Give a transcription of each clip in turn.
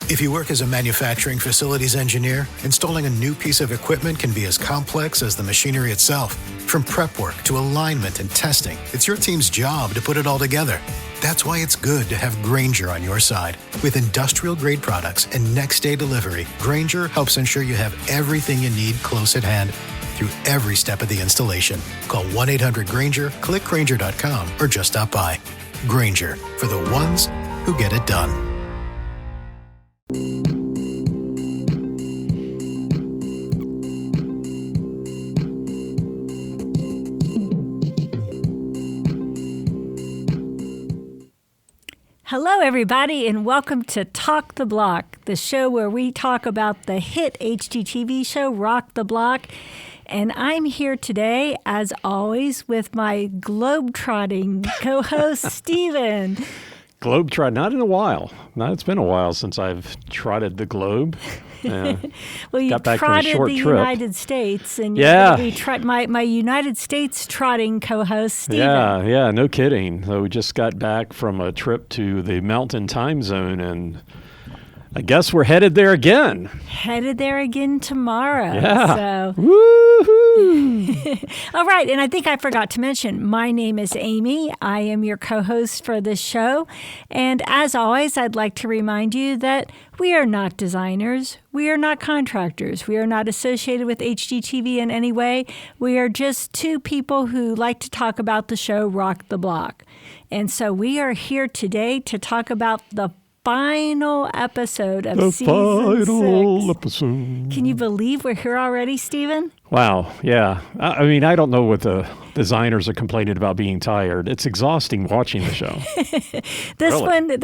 If you work as a manufacturing facilities engineer, installing a new piece of equipment can be as complex as the machinery itself. From prep work to alignment and testing, it's your team's job to put it all together. That's why it's good to have Grainger on your side. With industrial-grade products and next-day delivery, Grainger helps ensure you have everything you need close at hand through every step of the installation. Call 1-800-GRAINGER, click Grainger.com, or just stop by. Grainger, for the ones who get it done. Hello, everybody, and welcome to Talk the Block, the show where we talk about the hit HGTV show, Rock the Block. And I'm here today, as always, with my globe-trotting co-host, Steven. Globe-trot, not in a while. It's been a while since I've trotted the globe. Well, you trotted the trip. United States, and my United States trotting co-host, Steven. Yeah, no kidding. So we just got back from a trip to the Mountain Time Zone, and I guess we're headed there again. Headed there again tomorrow. Yeah. So. Woohoo! All right, and I think I forgot to mention, my name is Amy. I am your co-host for this show. And as always, I'd like to remind you that we are not designers. We are not contractors. We are not associated with HGTV in any way. We are just two people who like to talk about the show Rock the Block. And so we are here today to talk about the final episode of season 6. Episode. Can you believe we're here already, Steven? Wow, yeah. I mean, I don't know what the designers are complaining about being tired. It's exhausting watching the show.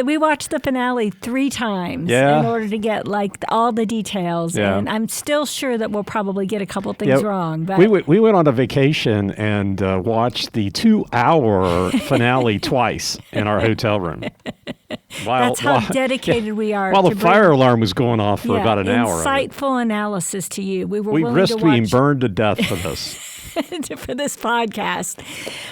We watched the finale 3 times in order to get all the details. Yeah. And I'm still sure that we'll probably get a couple things wrong. But we went on a vacation and watched the 2-hour finale twice in our hotel room. That's how dedicated we are. While the fire alarm was going off for about an hour. Insightful analysis to you. We risked being burned to death for this. For this podcast.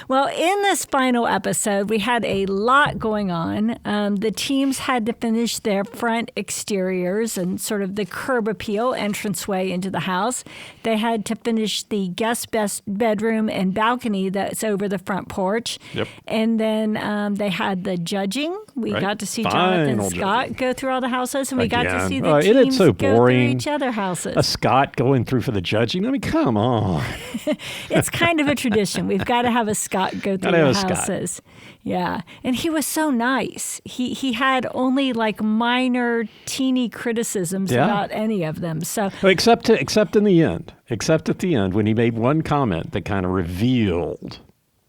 Well, in this final episode, we had a lot going on. The teams had to finish their front exteriors and sort of the curb appeal entranceway into the house. They had to finish the guest bedroom and balcony that's over the front porch. Yep. And then they had the judging. We got to see Jonathan and Scott go through all the houses, and we got to see the teams so go boring. through each other's houses. A Scott going through for the judging? I mean, come on. It's kind of a tradition. We've got to have a Scott go through the houses. Scott. Yeah. And he was so nice. He had only minor teeny criticisms about any of them. So except in the end. Except at the end when he made one comment that kind of revealed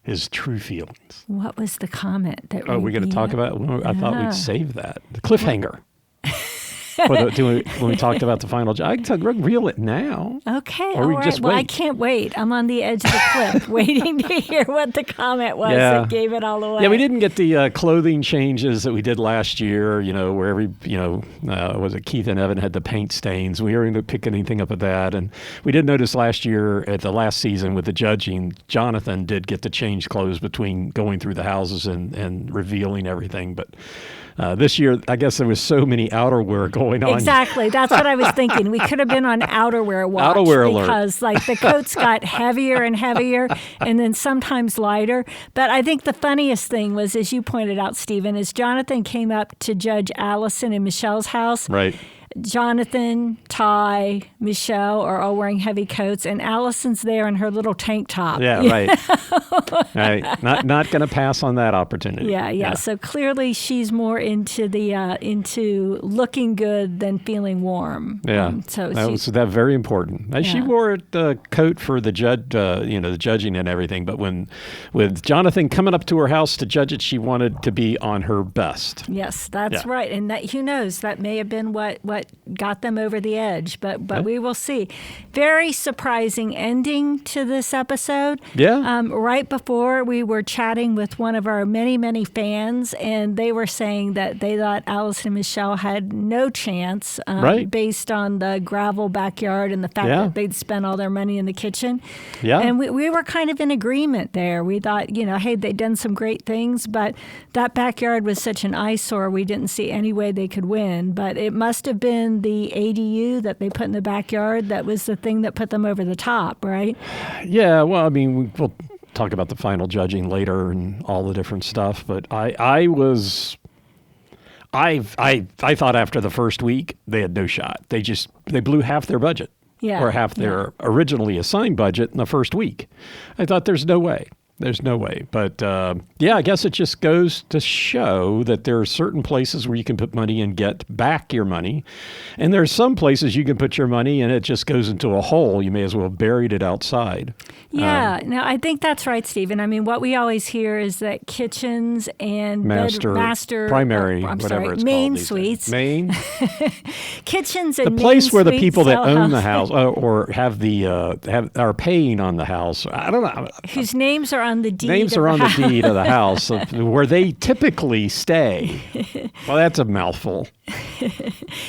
his true feelings. What was the comment that we're going to talk about? I thought we'd save that. The cliffhanger. When we talked about the final job. I can reel it now. Okay. All right. Well, I can't wait. I'm on the edge of the cliff waiting to hear what the comment was that gave it all away. Yeah, we didn't get the clothing changes that we did last year, where was it Keith and Evan had the paint stains. We weren't going to pick anything up of that. And we did notice last year at the last season with the judging, Jonathan did get to change clothes between going through the houses and revealing everything. But this year, I guess there was so many outerwear going on. Exactly. That's what I was thinking. We could have been on outerwear watch because the coats got heavier and heavier and then sometimes lighter. But I think the funniest thing was, as you pointed out, Stephen, is Jonathan came up to judge Alison in Michel's house. Right. Jonathan, Ty, Michel are all wearing heavy coats, and Alison's there in her little tank top. Yeah, right. Right. Not going to pass on that opportunity. Yeah. So clearly, she's more into into looking good than feeling warm. Yeah. So that was very important. She wore the coat for the the judging and everything. But with Jonathan coming up to her house to judge it, she wanted to be on her best. Yes, that's right. And that, who knows? That may have been what got them over the edge. But we will see. Very surprising ending to this episode. Yeah. Right before, we were chatting with one of our many, many fans, and they were saying that they thought Alison and Michel had no chance based on the gravel backyard and the fact that they'd spent all their money in the kitchen. Yeah. And we were kind of in agreement there. We thought, hey, they'd done some great things, but that backyard was such an eyesore, we didn't see any way they could win. But it must have been the ADU that they put in the backyard that was the thing that put them over the top, right? Yeah, well, I mean, we'll talk about the final judging later and all the different stuff, but I thought after the first week they had no shot. They blew half their budget. Yeah, or half their originally assigned budget in the first week. I thought there's no way. There's no way. But I guess it just goes to show that there are certain places where you can put money and get back your money. And there are some places you can put your money and it just goes into a hole. You may as well have buried it outside. Yeah, no, I think that's right, Stephen. I mean, what we always hear is that kitchens and master primary, whatever it's main called. Suites. Main? Kitchens and the place main where the suites people that sell own the houses. house or are paying on the house. I don't know. Whose names are on the deed. Names are on the deed of the house where they typically stay. Well, that's a mouthful.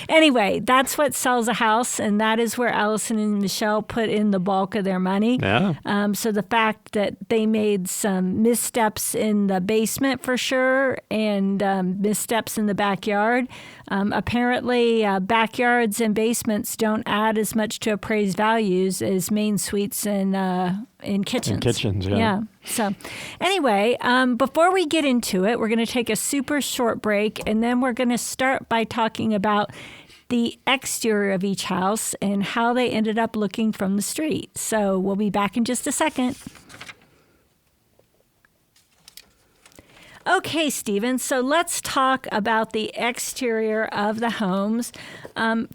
Anyway, that's what sells a house, and that is where Alison and Michel put in the bulk of their money. Yeah. So the fact that they made some missteps in the basement for sure, and missteps in the backyard. Apparently, backyards and basements don't add as much to appraised values as main suites and kitchens. And kitchens, yeah. Yeah. So anyway, before we get into it, we're going to take a super short break, and then we're going to start by talking about the exterior of each house and how they ended up looking from the street. So we'll be back in just a second. Okay, Stephen, so let's talk about the exterior of the homes.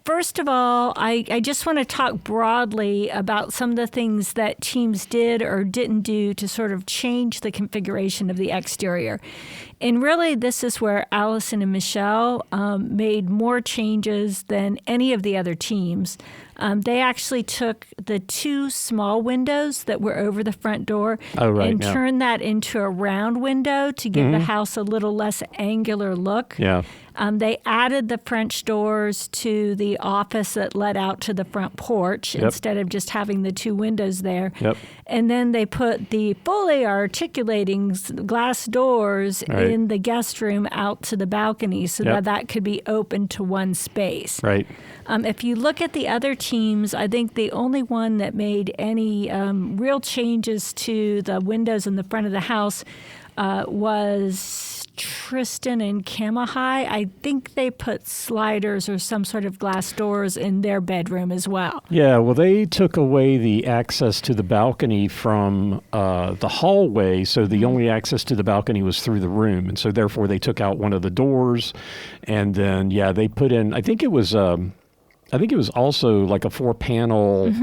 First of all, I just want to talk broadly about some of the things that teams did or didn't do to sort of change the configuration of the exterior. And really, this is where Alison and Michel made more changes than any of the other teams. They actually took the two small windows that were over the front door and turned that into a round window to give the house a little less angular look. Yeah. They added the French doors to the office that led out to the front porch instead of just having the two windows there. Yep. And then they put the fully articulating glass doors in the guest room out to the balcony so that could be open to one space. Right. If you look at the other teams, I think the only one that made any real changes to the windows in the front of the house was Tristan and Kamohai. I think they put sliders or some sort of glass doors in their bedroom as well. Yeah, well, they took away the access to the balcony from the hallway, so the only access to the balcony was through the room, and so therefore they took out one of the doors, and then they put in. I think it was also like a four panels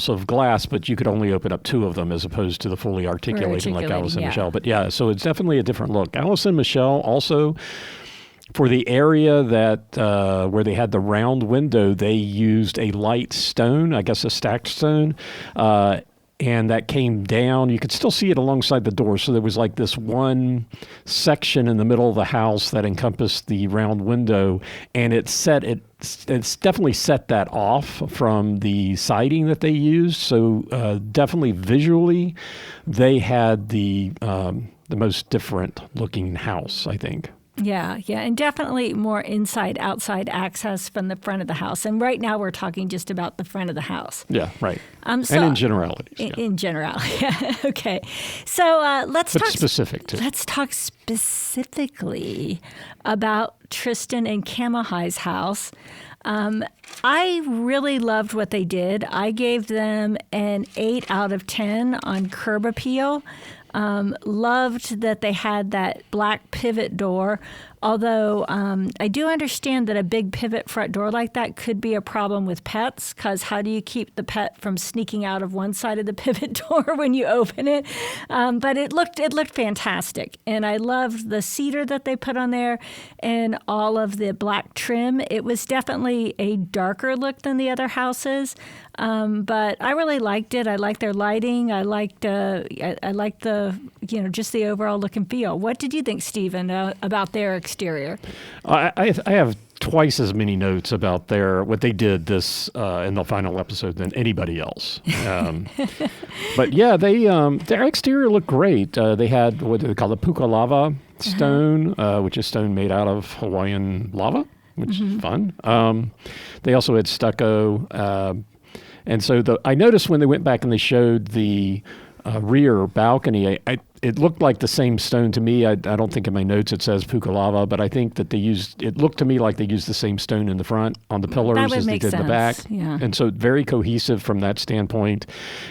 of glass, but you could only open up two of them as opposed to the fully articulating like Alison and Michel. But so it's definitely a different look. Alison and Michel also, for the area that where they had the round window, they used a light stone, I guess a stacked stone, and that came down. You could still see it alongside the door. So there was like this one section in the middle of the house that encompassed the round window, and it's definitely set that off from the siding that they used. So definitely visually, they had the most different looking house, I think. Yeah, and definitely more inside-outside access from the front of the house. And right now we're talking just about the front of the house. Yeah, right. And in generalities. In general, yeah. Okay. So let's talk specific too. Let's talk specifically about Tristan and Kamohai's house. I really loved what they did. I gave them an 8 out of 10 on curb appeal. Loved that they had that black pivot door Although I do understand that a big pivot front door like that could be a problem with pets, because how do you keep the pet from sneaking out of one side of the pivot door when you open it? But it looked fantastic, and I loved the cedar that they put on there and all of the black trim. It was definitely a darker look than the other houses, but I really liked it. I liked their lighting. I liked the just the overall look and feel. What did you think, Stephen, about their exterior? I have twice as many notes about what they did this in the final episode than anybody else. But yeah, their exterior looked great. They had what they call the puka lava stone, which is stone made out of Hawaiian lava, which is fun. They also had stucco, and so I noticed when they went back and they showed the rear balcony, it looked like the same stone to me. I don't think in my notes it says puka lava, but I think that it looked to me like they used the same stone in the front on the pillars as they did in the back. Yeah. And so very cohesive from that standpoint.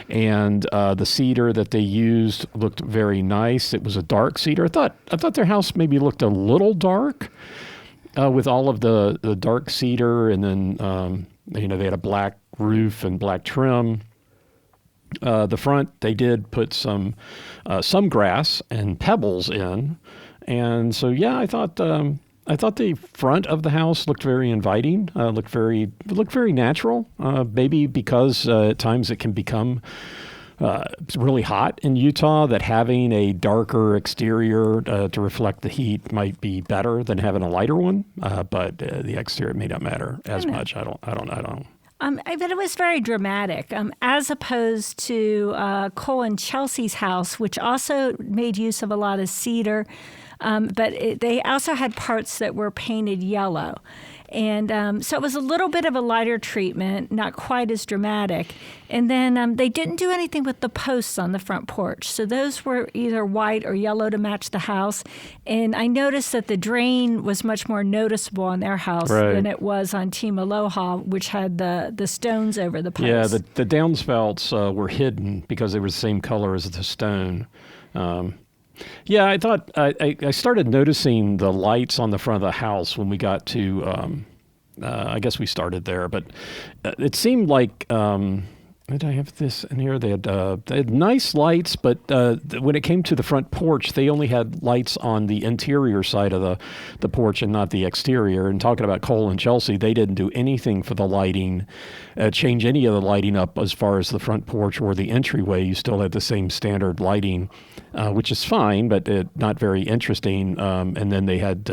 And the cedar that they used looked very nice. It was a dark cedar. I thought their house maybe looked a little dark with all of the dark cedar, and then they had a black roof and black trim. The front, they did put some grass and pebbles in, and so yeah, I thought the front of the house looked very inviting. Looked very natural. Maybe because at times it can become really hot in Utah, that having a darker exterior to reflect the heat might be better than having a lighter one. But the exterior may not matter as much. I don't know. But it was very dramatic, as opposed to Cole and Chelsea's house, which also made use of a lot of cedar, but they also had parts that were painted yellow. And so it was a little bit of a lighter treatment, not quite as dramatic. And then they didn't do anything with the posts on the front porch. So those were either white or yellow to match the house. And I noticed that the drain was much more noticeable on their house than it was on Team Aloha, which had the stones over the posts. Yeah, the downspouts were hidden because they were the same color as the stone. Yeah, I thought I started noticing the lights on the front of the house when we got to, I guess we started there, but it seemed like, did I have this in here? They had nice lights, but when it came to the front porch, they only had lights on the interior side of the porch and not the exterior. And talking about Cole and Chelsea, they didn't do anything for the lighting, change any of the lighting up as far as the front porch or the entryway. You still had the same standard lighting, which is fine, but not very interesting. And then they had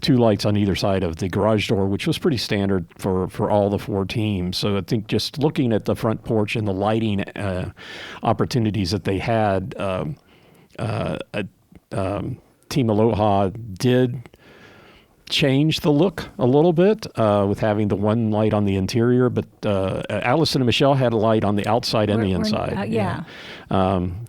2 lights on either side of the garage door, which was pretty standard for all the 4 teams. So I think just looking at the front porch and the lighting opportunities that they had, Team Aloha did change the look a little bit with having the one light on the interior, but Alison and Michel had a light on the outside and the inside. Yeah.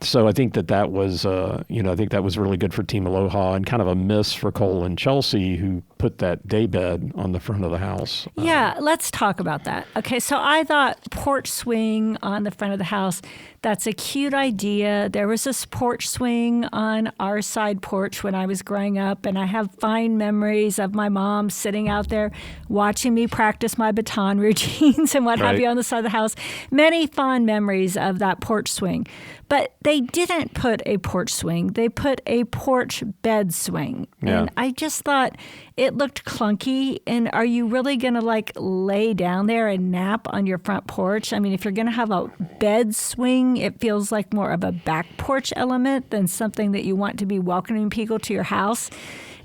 So I think that was, I think that was really good for Team Aloha, and kind of a miss for Cole and Chelsea, who put that daybed on the front of the house. Yeah, let's talk about that. Okay, so I thought porch swing on the front of the house, that's a cute idea. There was a porch swing on our side porch when I was growing up, and I have fine memories of my mom sitting out there watching me practice my baton routines and what have you on the side of the house. Many fond memories of that porch swing. But they didn't put a porch swing. They put a porch bed swing. Yeah. And I just thought it looked clunky. And are you really going to lay down there and nap on your front porch? I mean, if you're going to have a bed swing, it feels like more of a back porch element than something that you want to be welcoming people to your house.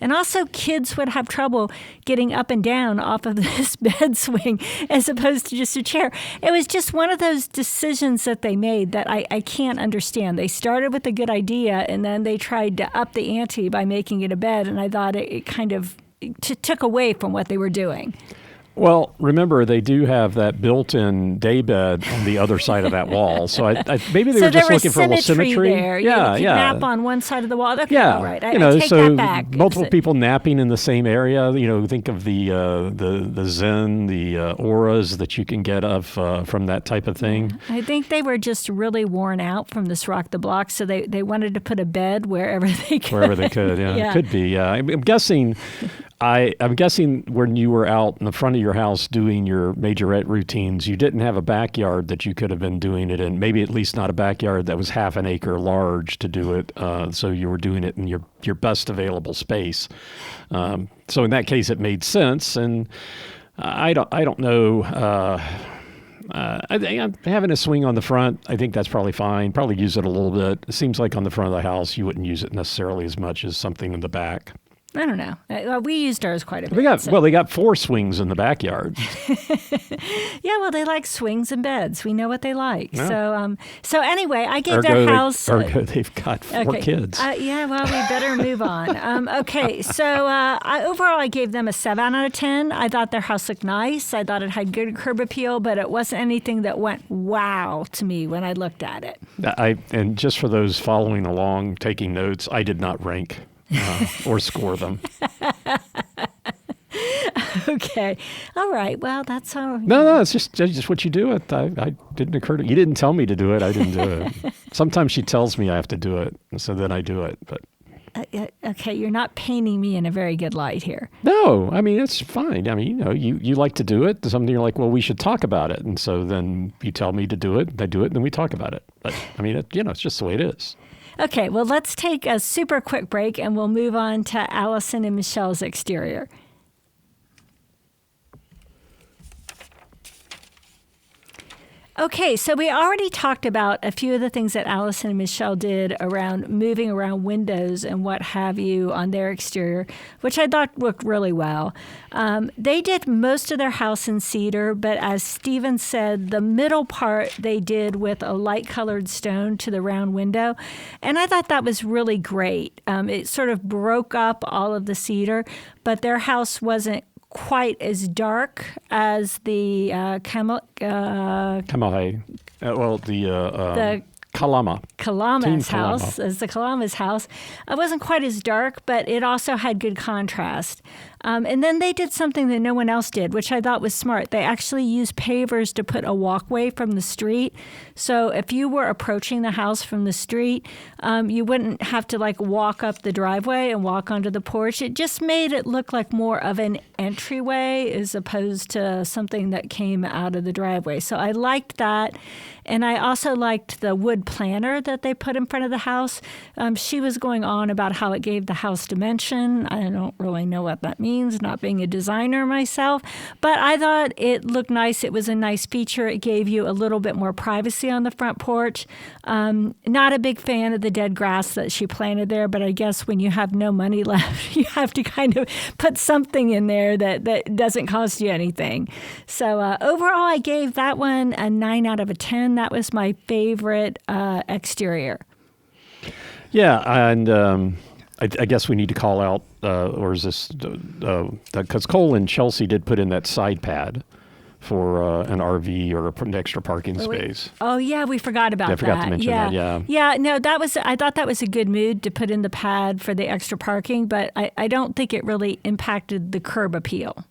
And also, kids would have trouble getting up and down off of this bed swing as opposed to just a chair. It was just one of those decisions that they made that I can't understand. They started with a good idea, and then they tried to up the ante by making it a bed, and I thought it kind of took away from what they were doing. Well, remember, they do have that built-in daybed on the other side of that wall. So maybe they were just looking for a little symmetry. There. Yeah, you nap on one side of the wall. Okay, yeah, all right. I take that back. Multiple people napping in the same area. Think of the Zen, the auras that you can get from that type of thing. I think they were just really worn out from this rock the block, so they wanted to put a bed wherever they could. Wherever they could, yeah. It could be. Yeah, I'm guessing. I'm guessing when you were out in the front of your house doing your majorette routines, you didn't have a backyard that you could have been doing it in. Maybe at least not a backyard that was half an acre large to do it. So you were doing it in your best available space. So in that case, it made sense. And I don't know. Having a swing on the front, I think that's probably fine. Probably use it a little bit. It seems like on the front of the house, you wouldn't use it necessarily as much as something in the back. I don't know. We used ours quite a bit. They got 4 swings in the backyard. Yeah, well, they like swings and beds. We know what they like. Yeah. So anyway, I gave their house. They've got 4 kids. Yeah, well, we better move on. Okay, so overall, I gave them a 7 out of 10. I thought their house looked nice. I thought it had good curb appeal, but it wasn't anything that went wow to me when I looked at it. And just for those following along, taking notes, I did not rank. Or score them. Okay. All right. Well, that's all. No, it's just what you do. I didn't occur to you. Didn't tell me to do it. I didn't do it. Sometimes she tells me I have to do it, so then I do it. But okay, you're not painting me in a very good light here. No, I mean it's fine. I mean, you like to do it. Something you're like, well, we should talk about it, and so then you tell me to do it. I do it, and then we talk about it. But I mean, it's just the way it is. Okay, well, let's take a super quick break and we'll move on to Alison and Michel's exterior. Okay, so we already talked about a few of the things that Alison and Michel did around moving around windows and what have you on their exterior, which I thought worked really well. They did most of their house in cedar, but as Stephen said, the middle part they did with a light-colored stone to the round window, and I thought that was really great. It sort of broke up all of the cedar, but their house wasn't quite as dark as the Kamohai. The Kalama's house, as the Kalama's house. It wasn't quite as dark, but it also had good contrast. And then they did something that no one else did, which I thought was smart. They actually used pavers to put a walkway from the street. So if you were approaching the house from the street, you wouldn't have to walk up the driveway and walk onto the porch. It just made it look like more of an entryway as opposed to something that came out of the driveway. So I liked that. And I also liked the wood planter that they put in front of the house. She was going on about how it gave the house dimension. I don't really know what that means, not being a designer myself. But I thought it looked nice. It was a nice feature. It gave you a little bit more privacy on the front porch. Not a big fan of the dead grass that she planted there, but I guess when you have no money left, you have to kind of put something in there that doesn't cost you anything. So overall, I gave that one a 9 out of 10. That was my favorite exterior. Yeah, and I guess we need to call out, or is this, because Cole and Chelsea did put in that side pad for an RV or an extra parking space. Oh, yeah, we forgot about that. I forgot to mention that, yeah. Yeah, no, I thought that was a good move to put in the pad for the extra parking, but I don't think it really impacted the curb appeal.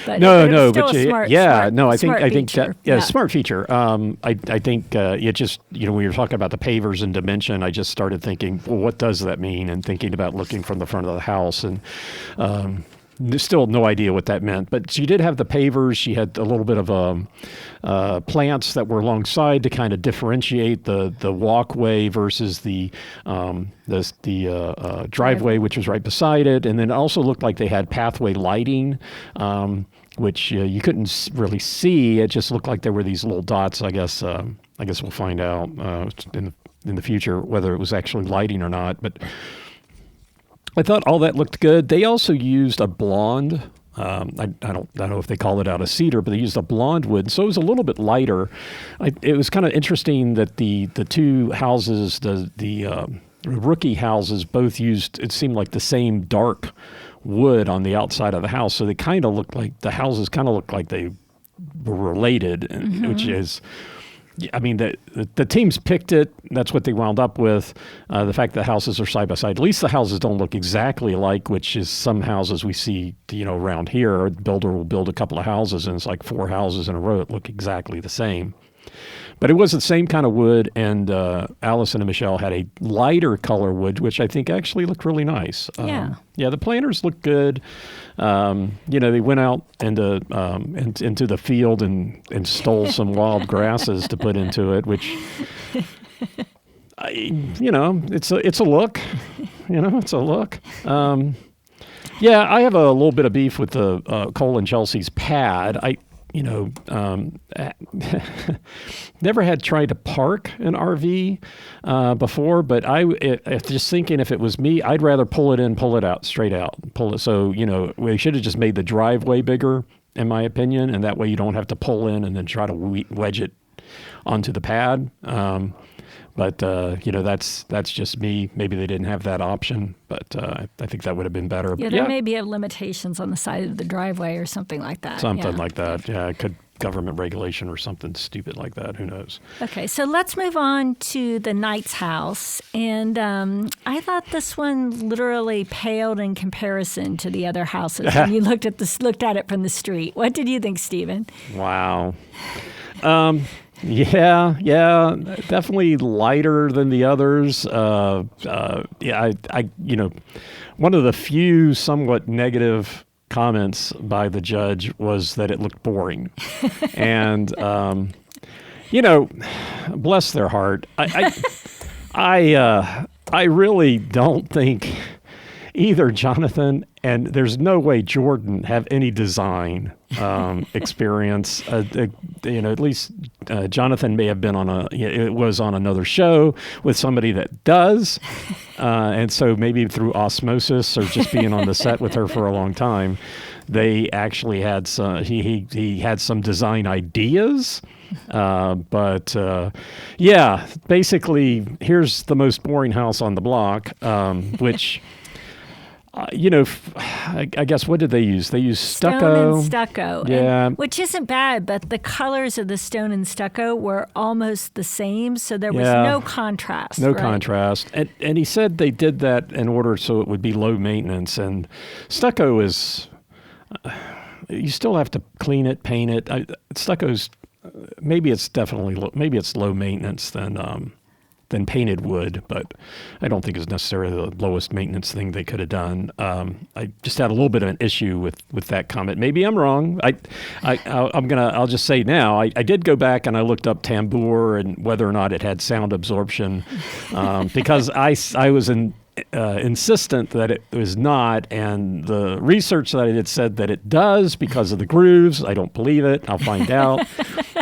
But no, but I think that smart feature. I think it just, when you're talking about the pavers and dimension, I just started thinking, well, what does that mean? And thinking about looking from the front of the house, and there's still no idea what that meant. But she did have the pavers. She had a little bit of plants that were alongside to kind of differentiate the walkway versus the driveway, which was right beside it. And then it also looked like they had pathway lighting, which you couldn't really see. It just looked like there were these little dots. I guess we'll find out in the future whether it was actually lighting or not. But I thought all that looked good. They also used a blonde. I don't know if they call it out of cedar, but they used a blonde wood, so it was a little bit lighter. It was kind of interesting that the two houses, the rookie houses, both used, it seemed like, the same dark wood on the outside of the house. So they kind of look like the houses kind of look like they were related, which is, I mean, the teams picked it. That's what they wound up with. The fact that the houses are side by side. At least the houses don't look exactly alike, which is some houses we see, around here. The builder will build a couple of houses, and it's like 4 houses in a row that look exactly the same. But it was the same kind of wood, and Alison and Michel had a lighter color wood, which I think actually looked really nice. The planters looked good. They went out into the field and stole some wild grasses to put into it, which, it's a look. It's a look. I have a little bit of beef with the Cole and Chelsea's pad. Never had tried to park an RV before, but just thinking if it was me, I'd rather pull it in, pull it out, straight out, pull it. So, we should have just made the driveway bigger, in my opinion, and that way you don't have to pull in and then try to wedge it onto the pad. But that's just me. Maybe they didn't have that option, but I think that would have been better. Yeah, there may be limitations on the side of the driveway or something like that. Something like that. Yeah, it could government regulation or something stupid like that. Who knows? Okay, so let's move on to the Knight's house. And I thought this one literally paled in comparison to the other houses when you looked at it from the street. What did you think, Stephen? Wow. Yeah, definitely lighter than the others. One of the few somewhat negative comments by the judge was that it looked boring. And, bless their heart. I really don't think either Jonathan and there's no way Jordan have any design experience. At least Jonathan may have been on another show with somebody that does. And so maybe through osmosis or just being on the set with her for a long time, they actually had he had some design ideas. Basically, here's the most boring house on the block, which... I guess what did they use? They used stucco. Stone and stucco. Yeah. Which isn't bad, but the colors of the stone and stucco were almost the same, so there was no contrast. No contrast. And he said they did that in order so it would be low maintenance. And stucco is, you still have to clean it, paint it. Stucco's, maybe it's low maintenance than painted wood, but I don't think it's necessarily the lowest maintenance thing they could have done. I just had a little bit of an issue with that comment. Maybe I'm wrong. I'll just say now, I did go back and I looked up tambour and whether or not it had sound absorption, because I was insistent that it was not, and the research that I did said that it does because of the grooves. I don't believe it. I'll find out.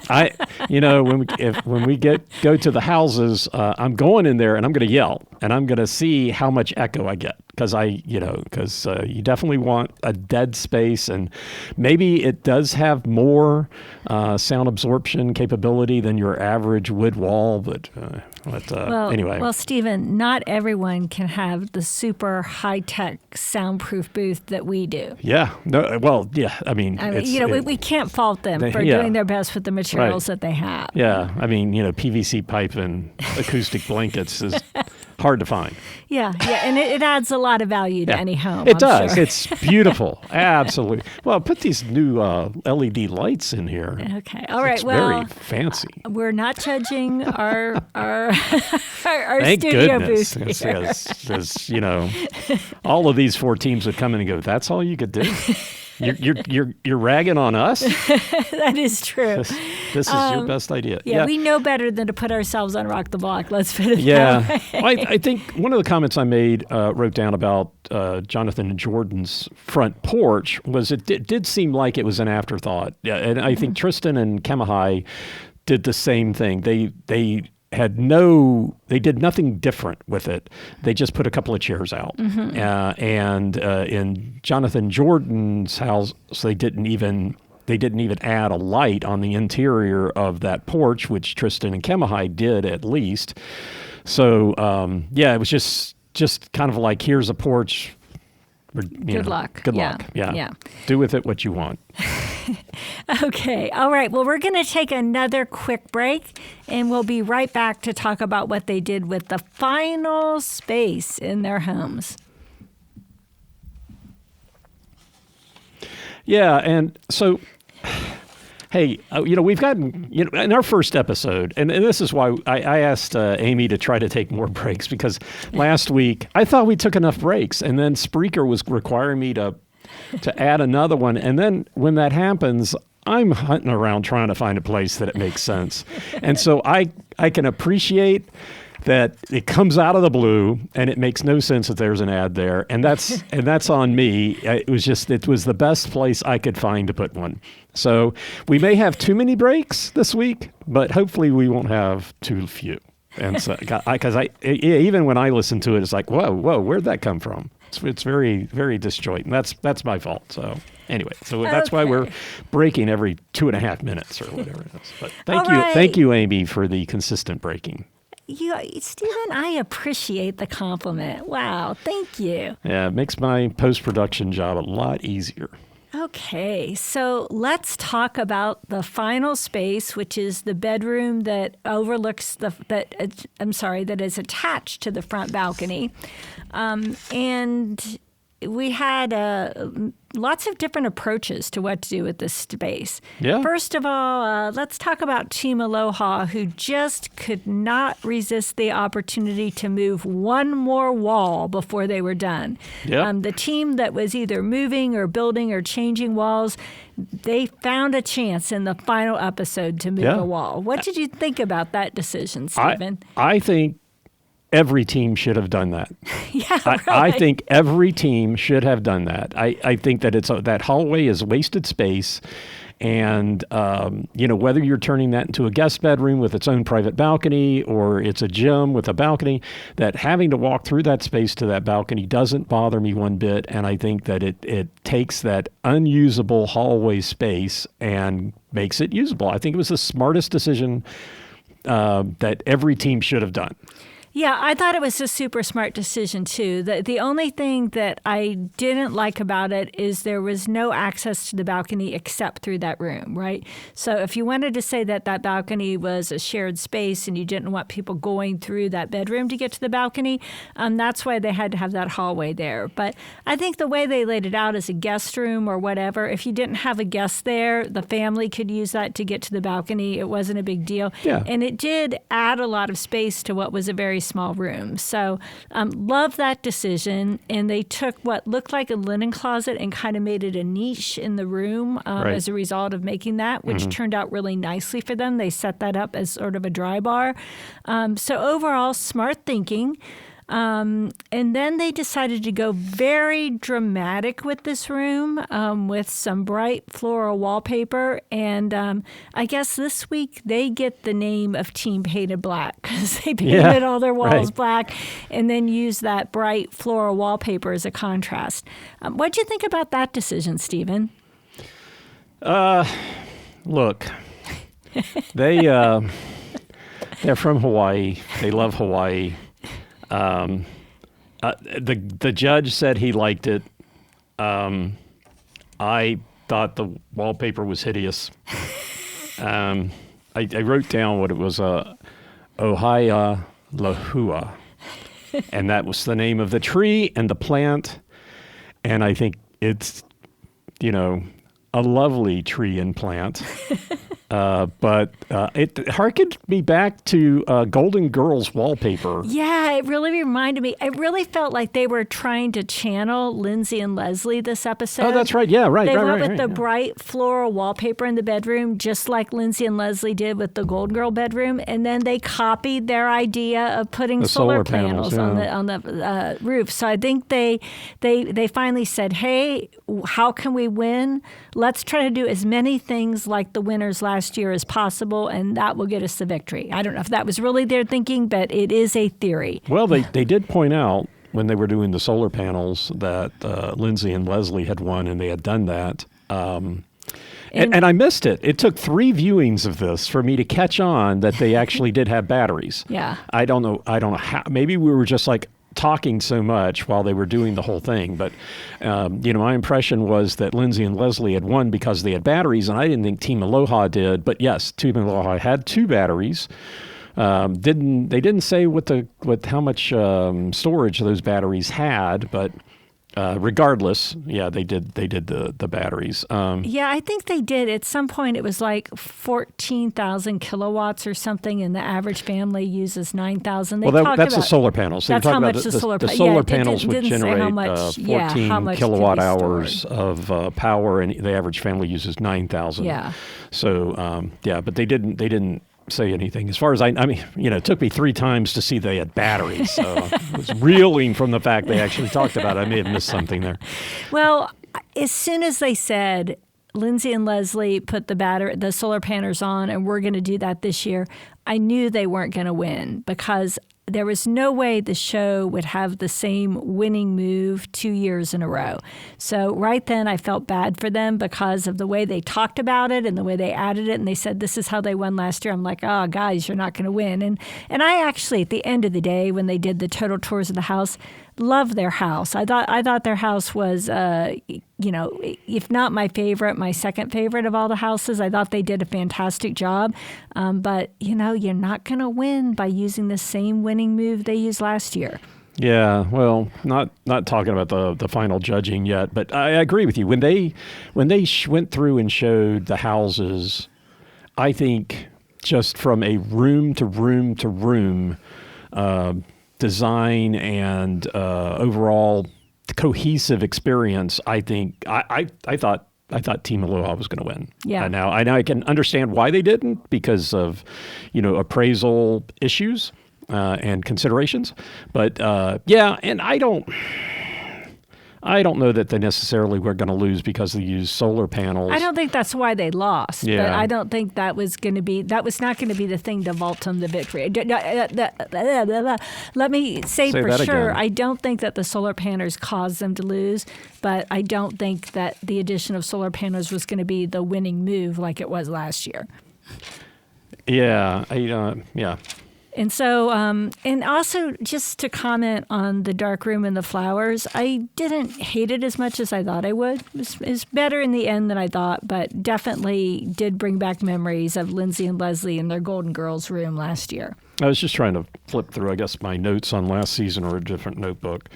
When we go to the houses, I'm going in there and I'm going to yell and I'm going to see how much echo I get, because you definitely want a dead space, and maybe it does have more sound absorption capability than your average wood wall, but anyway. Well, Stephen, not everyone can have the super high-tech soundproof booth that we do. Yeah. No. Well, yeah. I mean, we can't fault them for doing their best with the materials that they have. Yeah. I mean, PVC pipe and acoustic blankets is hard to find. Yeah, and it adds a lot of value to any home. It does. Sure. It's beautiful. Absolutely. Well, put these new LED lights in here. Okay. All right. It's very fancy. We're not judging our Thank studio goodness. booth here. Because all of these 4 teams would come in and go, "That's all you could do." You're ragging on us? That is true. This is your best idea. Yeah, we know better than to put ourselves on Rock the Block. Let's put it that way. Well, I think one of the comments I made, wrote down about Jonathan and Jordan's front porch was it did seem like it was an afterthought. Yeah, and I think Tristan and Kamohai did the same thing. They did nothing different with it. They just put a couple of chairs out. And in Jonathan Jordan's house, they didn't even add a light on the interior of that porch, which Tristan and Kamohai did at least. So, it was just kind of like, here's a porch Good luck. Good Yeah. luck. Yeah. Yeah. Do with it what you want. Okay. All right. Well, we're going to take another quick break, and we'll be right back to talk about what they did with the final space in their homes. Yeah, and so, hey, we've gotten, in our first episode, and this is why I asked Amy to try to take more breaks, because last week I thought we took enough breaks, and then Spreaker was requiring me to add another one, and then when that happens, I'm hunting around trying to find a place that it makes sense. And so I can appreciate that it comes out of the blue and it makes no sense that there's an ad there. And that's on me. It was the best place I could find to put one. So we may have too many breaks this week, but hopefully we won't have too few. And so, because even when I listen to it, it's like, whoa, where'd that come from? It's very, very disjoint, and that's my fault. So anyway, that's why we're breaking every 2.5 minutes or whatever it is. But thank you, Amy, for the consistent breaking. Stephen, I appreciate the compliment. Wow, thank you. Yeah, it makes my post-production job a lot easier. Okay, so let's talk about the final space, which is the bedroom that overlooks that is attached to the front balcony. And we had lots of different approaches to what to do with this space. Yeah. First of all, let's talk about Team Aloha, who just could not resist the opportunity to move one more wall before they were done. Yeah. The team that was either moving or building or changing walls, they found a chance in the final episode to move a wall. What did you think about that decision, Stephen? I think every team should have done that. Yeah, right. I think every team should have done that. I think that that hallway is wasted space. And, whether you're turning that into a guest bedroom with its own private balcony or it's a gym with a balcony, that having to walk through that space to that balcony doesn't bother me one bit. And I think that it takes that unusable hallway space and makes it usable. I think it was the smartest decision that every team should have done. Yeah, I thought it was a super smart decision, too. The only thing that I didn't like about it is there was no access to the balcony except through that room, right? So if you wanted to say that balcony was a shared space and you didn't want people going through that bedroom to get to the balcony, that's why they had to have that hallway there. But I think the way they laid it out as a guest room or whatever, if you didn't have a guest there, the family could use that to get to the balcony. It wasn't a big deal. Yeah. And it did add a lot of space to what was a very small room. So love that decision. And they took what looked like a linen closet and kind of made it a niche in the room as a result of making that, which turned out really nicely for them. They set that up as sort of a dry bar. So overall, smart thinking. And then they decided to go very dramatic with this room with some bright floral wallpaper. And I guess this week they get the name of Team Painted Black because they painted all their walls black and then used that bright floral wallpaper as a contrast. What do you think about that decision, Stephen? Look, they're from Hawaii. They love Hawaii. The judge said he liked it. I thought the wallpaper was hideous. I wrote down what it was, Ohia Lahua, and that was the name of the tree and the plant. And I think it's, a lovely tree and plant. But it harkened me back to Golden Girls wallpaper. Yeah, it really reminded me. It really felt like they were trying to channel Lindsay and Leslie this episode. Oh, that's right. Yeah, right. They went with the bright floral wallpaper in the bedroom, just like Lindsay and Leslie did with the Golden Girl bedroom, and then they copied their idea of putting the solar panels on the roof. So I think they finally said, "Hey, how can we win? Let's try to do as many things like the winners last year as possible, and that will get us the victory." I don't know if that was really their thinking, but it is a theory. Well, they did point out when they were doing the solar panels that Lindsay and Leslie had won, and they had done that. And I missed it. It took 3 viewings of this for me to catch on that they actually did have batteries. Yeah. I don't know how. Maybe we were just like talking so much while they were doing the whole thing. But, my impression was that Lindsay and Leslie had won because they had batteries, and I didn't think Team Aloha did. But yes, Team Aloha had 2 batteries. They didn't say how much storage those batteries had, but regardless, they did the batteries. I think they did. At some point, it was like 14,000 kilowatts or something, and the average family uses 9,000. That's the solar panels. That's how much the solar panels. The solar panels would generate how much, 14 kilowatt hours of power, and the average family uses 9,000. Yeah. So, but they didn't say anything. As far as I mean, it took me 3 times to see they had batteries. So I was reeling from the fact they actually talked about it. I may have missed something there. Well, as soon as they said Lindsay and Leslie put the solar panels on, and we're going to do that this year, I knew they weren't going to win, because there was no way the show would have the same winning move 2 years in a row. So right then I felt bad for them because of the way they talked about it and the way they added it. And they said, this is how they won last year. I'm like, oh, guys, you're not going to win. And I actually, at the end of the day, when they did the total tours of the house, loved their house. I thought their house was, if not my favorite, my second favorite of all the houses. I thought they did a fantastic job. But, you're not going to win by using the same winning move they used last year. Yeah, well, not talking about the final judging yet, but I agree with you. When they went through and showed the houses, I think just from a room to room to room design and overall cohesive experience, I think I thought Team Aloha was going to win. Yeah. Now I can understand why they didn't, because of appraisal issues and considerations. But and I don't know that they necessarily were going to lose because they used solar panels. I don't think that's why they lost. Yeah. But I don't think that was not going to be the thing to vault them to victory. Let me say for sure, again. I don't think that the solar panels caused them to lose, but I don't think that the addition of solar panels was going to be the winning move like it was last year. Yeah, yeah. And so, and also just to comment on the dark room and the flowers, I didn't hate it as much as I thought I would. It's better in the end than I thought, but definitely did bring back memories of Lindsay and Leslie in their Golden Girls room last year. I was just trying to flip through, I guess, my notes on last season or a different notebook.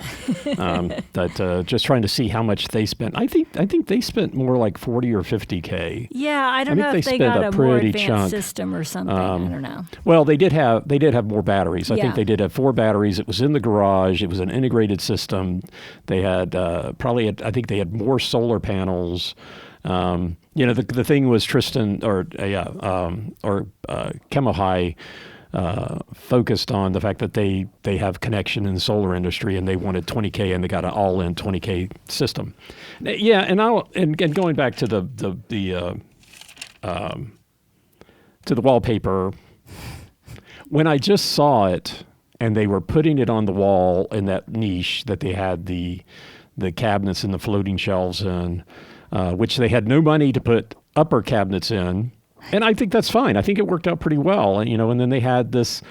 Just trying to see how much they spent. I think they spent more like $40 or $50K. Yeah, I don't know if they got a more advanced system or something. I don't know. Well, they did have more batteries. I think they did have 4 batteries. It was in the garage. It was an integrated system. They had I think they had more solar panels. The thing was Tristan Kamohai focused on the fact that they have connection in the solar industry, and they wanted 20K, and they got an all-in 20K system. Yeah, and going back to the wallpaper, when I just saw it and they were putting it on the wall in that niche that they had the cabinets and the floating shelves in, which they had no money to put upper cabinets in. And I think that's fine. I think it worked out pretty well. And, and then they had this,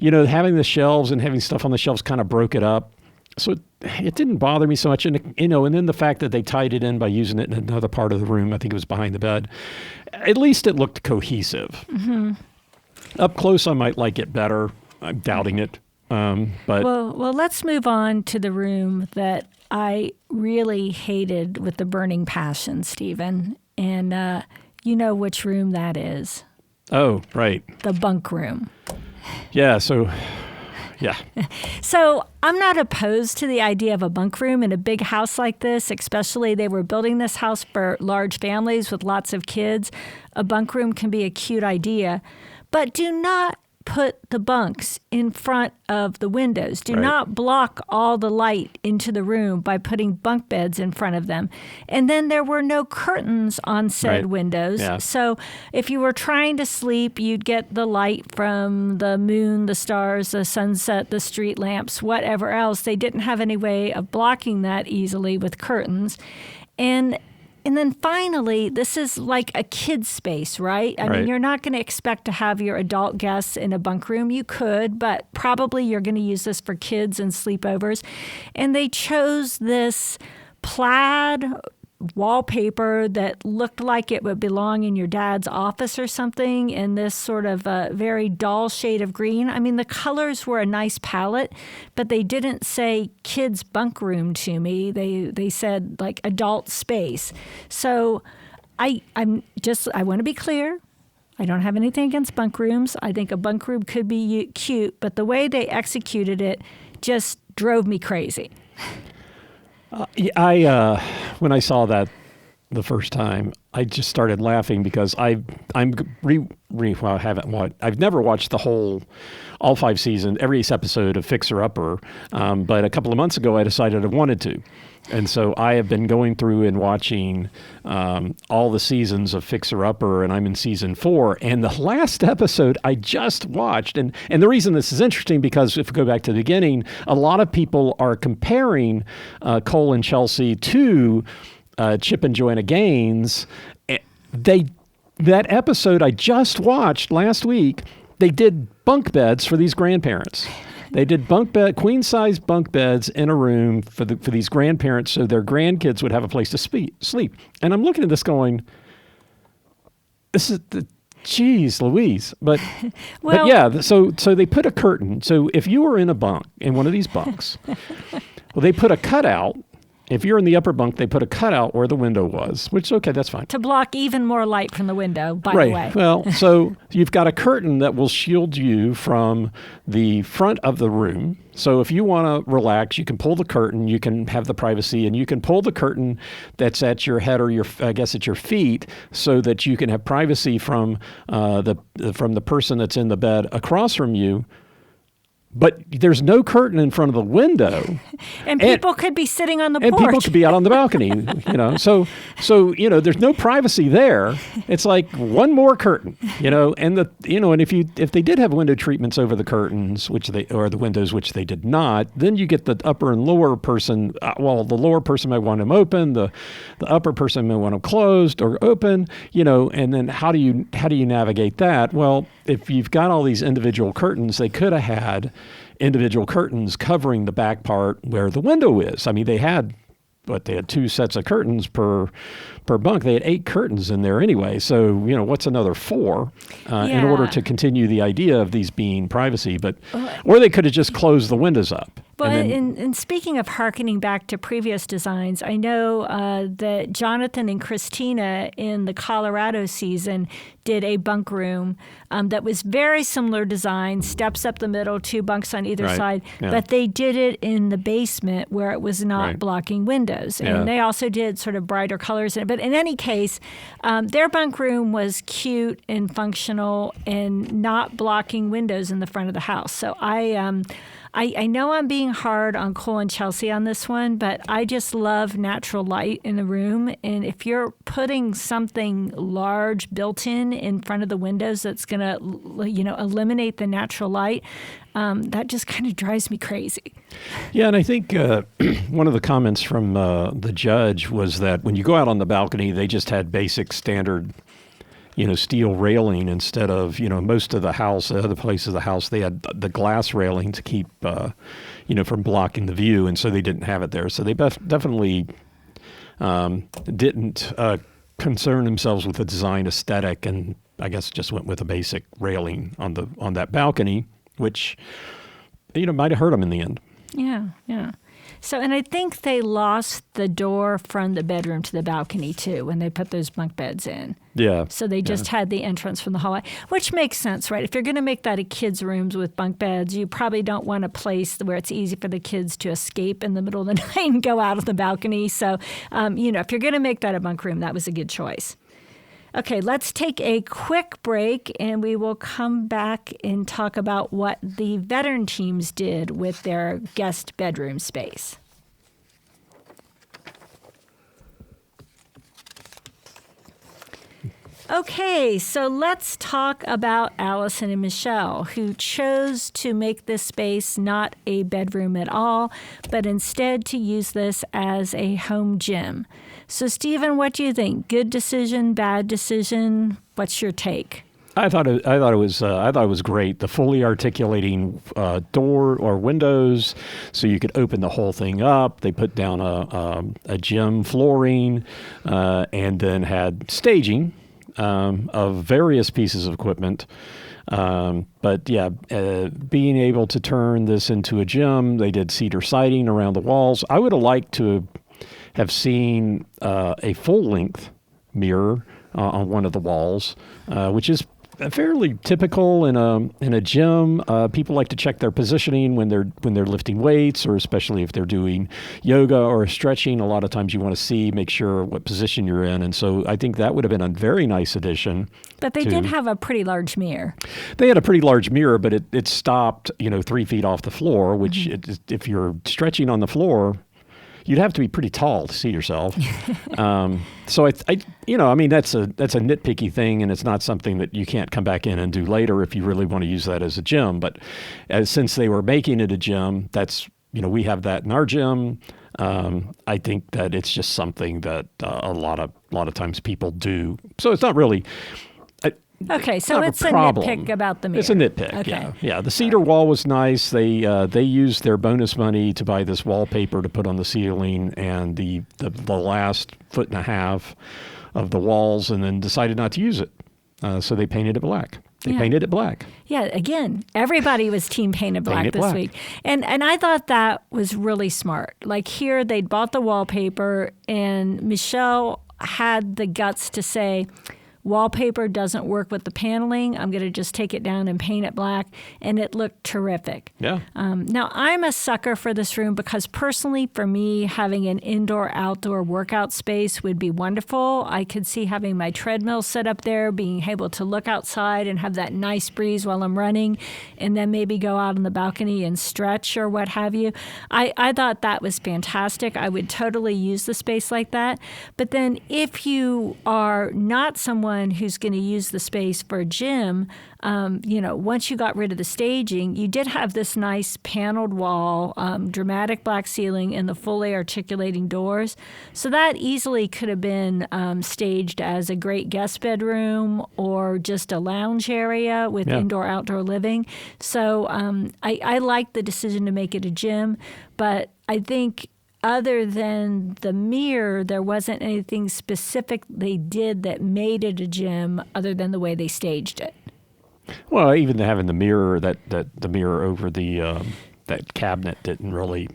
having the shelves and having stuff on the shelves kind of broke it up. So it didn't bother me so much. And, and then the fact that they tied it in by using it in another part of the room, I think it was behind the bed, at least it looked cohesive. Mm-hmm. Up close, I might like it better. I'm doubting it. But well, let's move on to the room that I really hated with the burning passion, Stephen. And, you know which room that is. Oh, right. The bunk room. Yeah, so, yeah. So I'm not opposed to the idea of a bunk room in a big house like this, especially they were building this house for large families with lots of kids. A bunk room can be a cute idea, but do not put the bunks in front of the windows. Do not block all the light into the room by putting bunk beds in front of them. And then there were no curtains on said windows. Yeah. So if you were trying to sleep, you'd get the light from the moon, the stars, the sunset, the street lamps, whatever else. They didn't have any way of blocking that easily with curtains. And And then finally, this is like a kid's space, right? I mean, you're not going to expect to have your adult guests in a bunk room. You could, but probably you're going to use this for kids and sleepovers. And they chose this plaid wallpaper that looked like it would belong in your dad's office or something, in this sort of very dull shade of green. I mean, the colors were a nice palette, but they didn't say kids bunk room to me. They said like adult space. So I want to be clear. I don't have anything against bunk rooms. I think a bunk room could be cute, but the way they executed it just drove me crazy. When I saw that the first time, I just started laughing because I've never watched all 5 seasons, every episode of Fixer Upper, but a couple of months ago I decided I wanted to. And so I have been going through and watching all the seasons of Fixer Upper, and I'm in season 4. And the last episode I just watched, and the reason this is interesting, because if we go back to the beginning, a lot of people are comparing Cole and Chelsea to Chip and Joanna Gaines. That episode I just watched last week, they did bunk beds for these grandparents. They did queen-size bunk beds in a room for these grandparents so their grandkids would have a place to sleep. And I'm looking at this going, geez Louise. But yeah, so they put a curtain. So if you were in one of these bunks, well, they put a cutout. If you're in the upper bunk, they put a cutout where the window was, which, okay, that's fine. To block even more light from the window, by the way. Well, so you've got a curtain that will shield you from the front of the room. So if you want to relax, you can pull the curtain, you can have the privacy, and you can pull the curtain that's at your head or at your feet, so that you can have privacy from the person that's in the bed across from you. But there's no curtain in front of the window. And people could be sitting on the porch. And people could be out on the balcony, So, there's no privacy there. It's like one more curtain, and and if they did have window treatments over the curtains, or the windows, which they did not, then you get the upper and lower person. The lower person might want them open, the upper person might want them closed or open, and then how do you navigate that? Well, if you've got all these individual curtains, they could have had individual curtains covering the back part where the window is. I mean, they had 2 sets of curtains per bunk. They had 8 curtains in there anyway. So, what's another 4 in order to continue the idea of these being privacy? Or they could have just closed the windows up. Well, and speaking of hearkening back to previous designs, I know that Jonathan and Christina in the Colorado season did a bunk room that was very similar design, steps up the middle, 2 bunks on either side, but they did it in the basement where it was not blocking windows. And they also did sort of brighter colors in it. But in any case, their bunk room was cute and functional and not blocking windows in the front of the house. So I know I'm being hard on Cole and Chelsea on this one, but I just love natural light in the room. And if you're putting something large built-in front of the windows that's going to, eliminate the natural light, that just kind of drives me crazy. Yeah, and I think one of the comments from the judge was that when you go out on the balcony, they just had basic standard steel railing instead of, most of the house, other places of the house, they had the glass railing to keep, from blocking the view. And so they didn't have it there. So they definitely didn't concern themselves with the design aesthetic, and I guess just went with a basic railing on that balcony, which, might have hurt them in the end. Yeah, yeah. So, and I think they lost the door from the bedroom to the balcony, too, when they put those bunk beds in. Yeah. So they just had the entrance from the hallway, which makes sense, right? If you're going to make that a kids' rooms with bunk beds, you probably don't want a place where it's easy for the kids to escape in the middle of the night and go out on the balcony. So, if you're going to make that a bunk room, that was a good choice. Okay, let's take a quick break, and we will come back and talk about what the veteran teams did with their guest bedroom space. Okay, so let's talk about Alison and Michel, who chose to make this space not a bedroom at all, but instead to use this as a home gym. So, Stephen, what do you think? Good decision, bad decision? What's your take? I thought it was great. The fully articulating door or windows, so you could open the whole thing up. They put down a gym flooring, and then had staging of various pieces of equipment. But yeah, being able to turn this into a gym, they did cedar siding around the walls. I would have liked to have seen a full-length mirror on one of the walls, which is fairly typical in a gym. People like to check their positioning when they're lifting weights, or especially if they're doing yoga or stretching. A lot of times you want to make sure what position you're in, and so I think that would have been a very nice addition. But they did have a pretty large mirror. They had a pretty large mirror, but it stopped 3 feet off the floor, which if you're stretching on the floor, you'd have to be pretty tall to see yourself. So that's a nitpicky thing, and it's not something that you can't come back in and do later if you really want to use that as a gym. But since they were making it a gym, we have that in our gym. I think that it's just something that a lot of times people do. So it's not really. Okay, so it's a nitpick about the mirror. It's a nitpick, okay. Yeah. The cedar wall was nice. They used their bonus money to buy this wallpaper to put on the ceiling and the last 1.5 feet of the walls, and then decided not to use it. So they painted it black. Painted it black. Yeah, again, everybody was team painted black this week. And I thought that was really smart. Like here, they'd bought the wallpaper, and Michel had the guts to say, wallpaper doesn't work with the paneling. I'm going to just take it down and paint it black. And it looked terrific. Yeah. Now, I'm a sucker for this room because personally, for me, having an indoor-outdoor workout space would be wonderful. I could see having my treadmill set up there, being able to look outside and have that nice breeze while I'm running, and then maybe go out on the balcony and stretch or what have you. I thought that was fantastic. I would totally use the space like that. But then if you are not someone who's going to use the space for a gym, once you got rid of the staging, you did have this nice paneled wall, dramatic black ceiling, and the fully articulating doors. So that easily could have been staged as a great guest bedroom or just a lounge area with indoor-outdoor living. So I like the decision to make it a gym, but I think other than the mirror, there wasn't anything specific they did that made it a gym other than the way they staged it. Well, even having the mirror, that the mirror over the that cabinet didn't really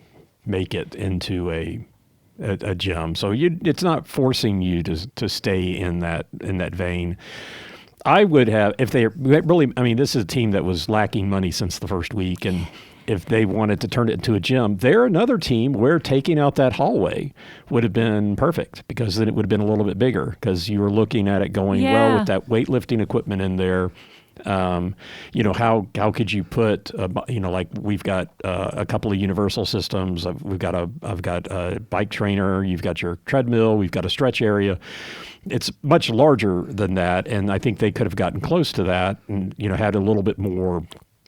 make it into a gym. So it's not forcing you to stay in that vein. I would have, if they really, this is a team that was lacking money since the first week, and if they wanted to turn it into a gym, they're another team where taking out that hallway would have been perfect, because then it would have been a little bit bigger, because you were looking at it going, well, with that weightlifting equipment in there, how could you put, like we've got a couple of universal systems. I've got a bike trainer, you've got your treadmill, we've got a stretch area. It's much larger than that, and I think they could have gotten close to that and, had a little bit more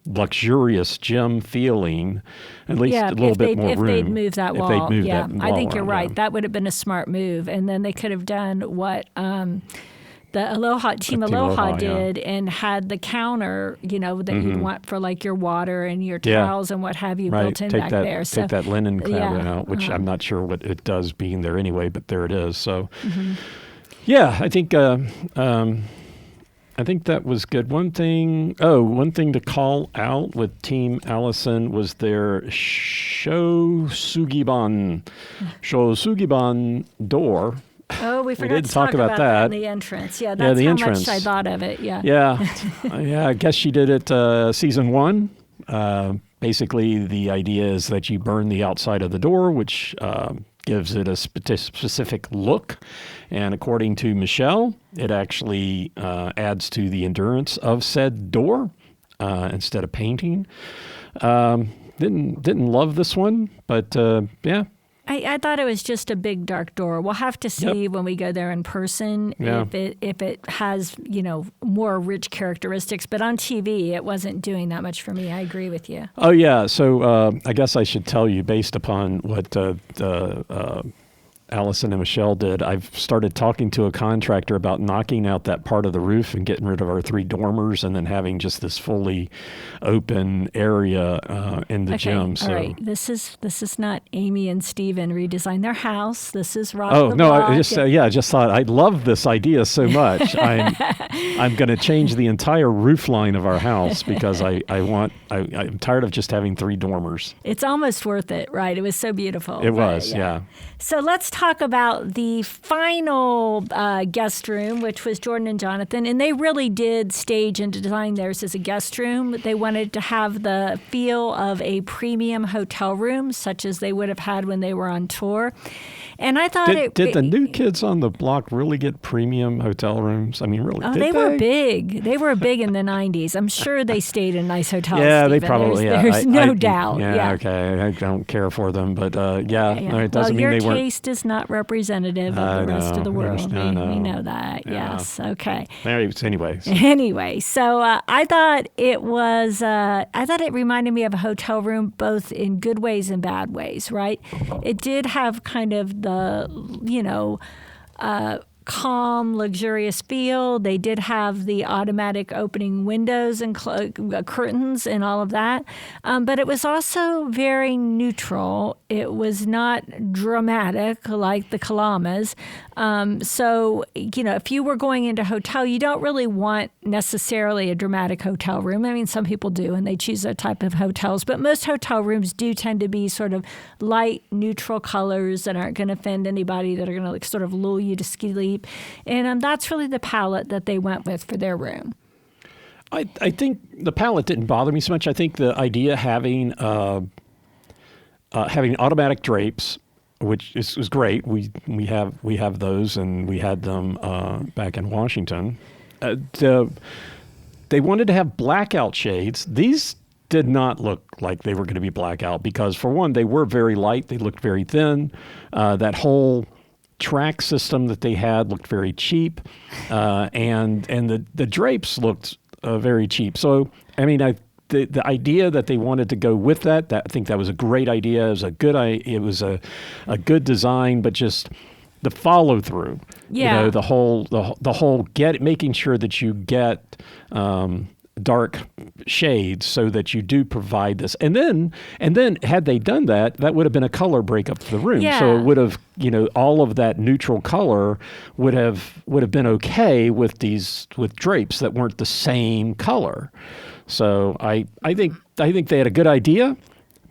luxurious gym feeling, at least a little bit more room. If they'd moved that wall. I think you're right. That would have been a smart move. And then they could have done what the Team Aloha did and had the counter, that you'd want for like your water and your towels and what have you built in back there. So take that linen cabinet out, which I'm not sure what it does being there anyway, but there it is. So, I think that was good. One thing to call out with Team Alison was their Shosugiban door. Oh, we forgot to talk about that in the entrance. Yeah, that's how much I thought of it. Yeah. I guess she did it season 1. Basically, the idea is that you burn the outside of the door, which gives it a specific look. And according to Michel, it actually adds to the endurance of said door instead of painting. Didn't love this one, but I thought it was just a big dark door. We'll have to see when we go there in person if it has, more rich characteristics. But on TV, it wasn't doing that much for me. I agree with you. Oh, yeah. So I guess I should tell you, based upon what Alison and Michel did, I've started talking to a contractor about knocking out that part of the roof and getting rid of our 3 dormers and then having just this fully open area in the gym. So. All right. This is not Amy and Steven redesign their house. This is Rock Oh, the no, Block. I just thought I love this idea so much. I'm going to change the entire roof line of our house because I'm tired of just having 3 dormers. It's almost worth it, right? It was so beautiful. It was, yeah. So let's talk about the final guest room, which was Jordan and Jonathan. And they really did stage and design theirs as a guest room. They wanted to have the feel of a premium hotel room, such as they would have had when they were on tour. And I thought did the new kids on the block really get premium hotel rooms? I mean, really? Oh, they were big. They were big in the 90s. I'm sure they stayed in nice hotels. Yeah, Steven. they probably. There's no doubt. Yeah, okay. I don't care for them, but it doesn't mean they weren't. Your taste is not representative of the rest of the world. We know that. Yeah. Yes. Okay. Anyways. Anyway, so I thought it was. I thought it reminded me of a hotel room, both in good ways and bad ways. Right. It did have kind of the calm, luxurious feel. They did have the automatic opening windows and curtains and all of that. But it was also very neutral. It was not dramatic like the Kalamas. So, if you were going into a hotel, you don't really want necessarily a dramatic hotel room. I mean, some people do, and they choose that type of hotels. But most hotel rooms do tend to be sort of light, neutral colors that aren't going to offend anybody, that are going to sort of lull you to sleep. And that's really the palette that they went with for their room. I think the palette didn't bother me so much. I think the idea having automatic drapes, which was great. We have those, and we had them back in Washington. They wanted to have blackout shades. These did not look like they were going to be blackout because, for one, they were very light. They looked very thin. That whole track system that they had looked very cheap, and the drapes looked very cheap. So, I mean, the idea that they wanted to go with that I think that was a great idea. It was a good design, but just the follow through. Yeah. The whole making sure that you get dark shades so that you do provide this. And then had they done that would have been a color breakup for the room. Yeah. So it would have, all of that neutral color would have been okay with drapes that weren't the same color. So I think they had a good idea,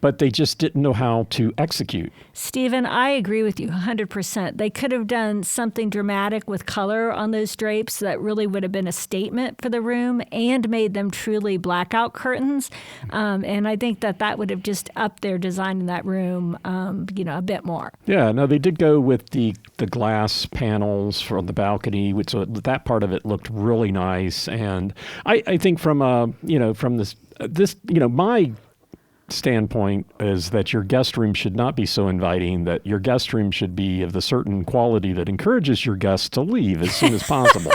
but they just didn't know how to execute. Steven, I agree with you 100%. They could have done something dramatic with color on those drapes that really would have been a statement for the room and made them truly blackout curtains. And I think that would have just upped their design in that room, a bit more. Yeah, no, they did go with the glass panels from the balcony, which that part of it looked really nice. And I think from my standpoint is that your guest room should not be so inviting, that your guest room should be of the certain quality that encourages your guests to leave as soon as possible.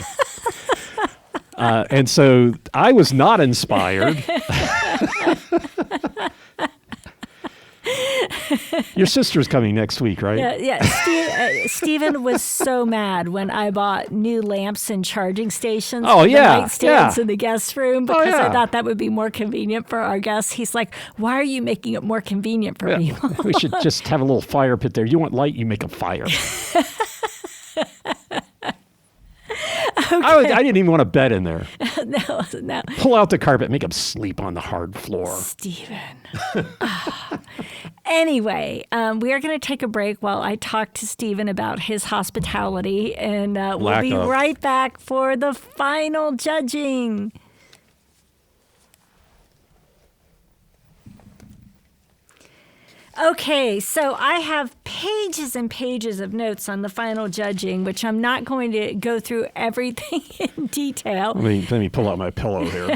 And so I was not inspired. Your sister's coming next week, right? Yeah. Steven was so mad when I bought new lamps and charging stations for the nightstands in the guest room because I thought that would be more convenient for our guests. He's like, why are you making it more convenient for people? We should just have a little fire pit there. You want light, you make a fire. Okay. I didn't even want a bed in there. No. Pull out the carpet, make them sleep on the hard floor. Steven. Anyway, we are going to take a break while I talk to Steven about his hospitality, and we'll be right back for the final judging. Okay, so I have pages and pages of notes on the final judging, which I'm not going to go through everything in detail. Let me pull out my pillow here.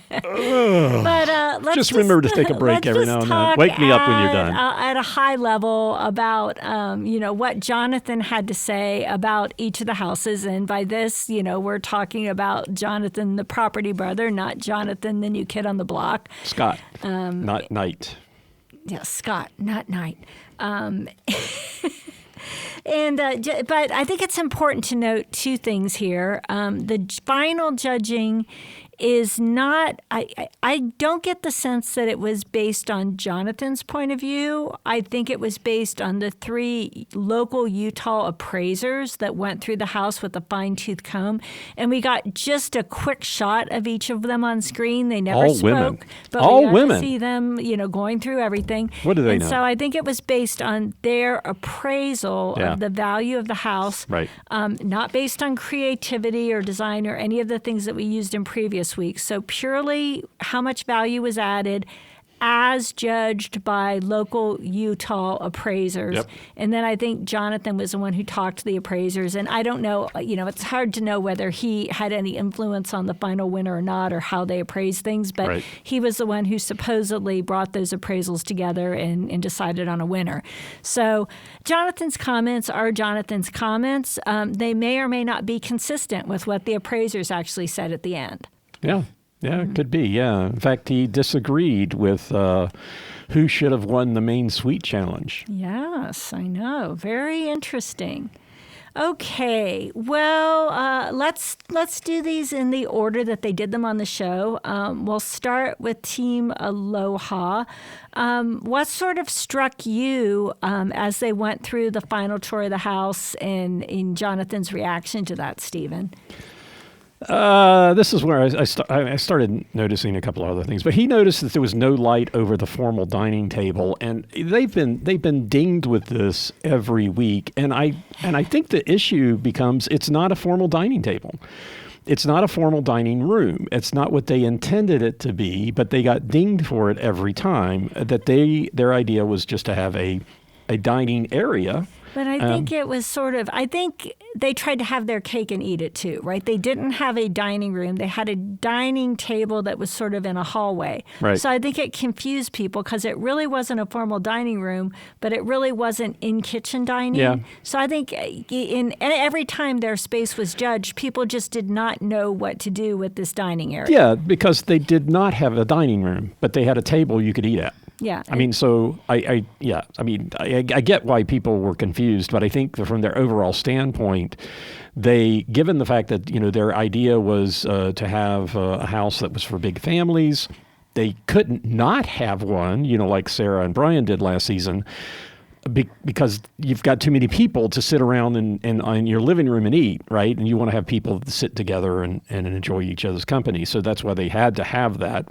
But let's remember to take a break every now and then. Wake me up when you're done. At a high level about what Jonathan had to say about each of the houses, and by this, we're talking about Jonathan, the property brother, not Jonathan, the new kid on the block. Scott, not Knight. Yeah, Scott, not Knight. But I think it's important to note two things here. The final judging is not, I don't get the sense that it was based on Jonathan's point of view. I think it was based on the 3 local Utah appraisers that went through the house with a fine-tooth comb. And we got just a quick shot of each of them on screen. They never spoke. Women. But All we got women. to see them, going through everything. What do they know? So I think it was based on their appraisal of the value of the house. Right. Not based on creativity or design or any of the things that we used in previous week. So purely how much value was added as judged by local Utah appraisers. Yep. And then I think Jonathan was the one who talked to the appraisers. And I don't know, it's hard to know whether he had any influence on the final winner or not, or how they appraised things. But he was the one who supposedly brought those appraisals together and decided on a winner. So Jonathan's comments are Jonathan's comments. They may or may not be consistent with what the appraisers actually said at the end. Yeah, it could be, yeah. In fact, he disagreed with who should have won the main suite challenge. Yes, I know. Very interesting. Okay, well, let's do these in the order that they did them on the show. We'll start with Team Aloha. What sort of struck you as they went through the final tour of the house, and in Jonathan's reaction to that, Stephen? This is where I started noticing a couple of other things. But he noticed that there was no light over the formal dining table, and they've been dinged with this every week. And I think the issue becomes it's not a formal dining table. It's not a formal dining room. It's not what they intended it to be, but they got dinged for it every time. That their idea was just to have a dining area. But I think it was I think they tried to have their cake and eat it too, right? They didn't have a dining room. They had a dining table that was sort of in a hallway. Right. So I think it confused people because it really wasn't a formal dining room, but it really wasn't in-kitchen dining. Yeah. So I think every time their space was judged, people just did not know what to do with this dining area. Yeah, because they did not have a dining room, but they had a table you could eat at. Yeah. I mean, so I get why people were confused, but I think that from their overall standpoint, given the fact that, their idea was to have a house that was for big families, they couldn't not have one, like Sarah and Brian did last season, because you've got too many people to sit around in your living room and eat, right? And you want to have people sit together and enjoy each other's company. So that's why they had to have that.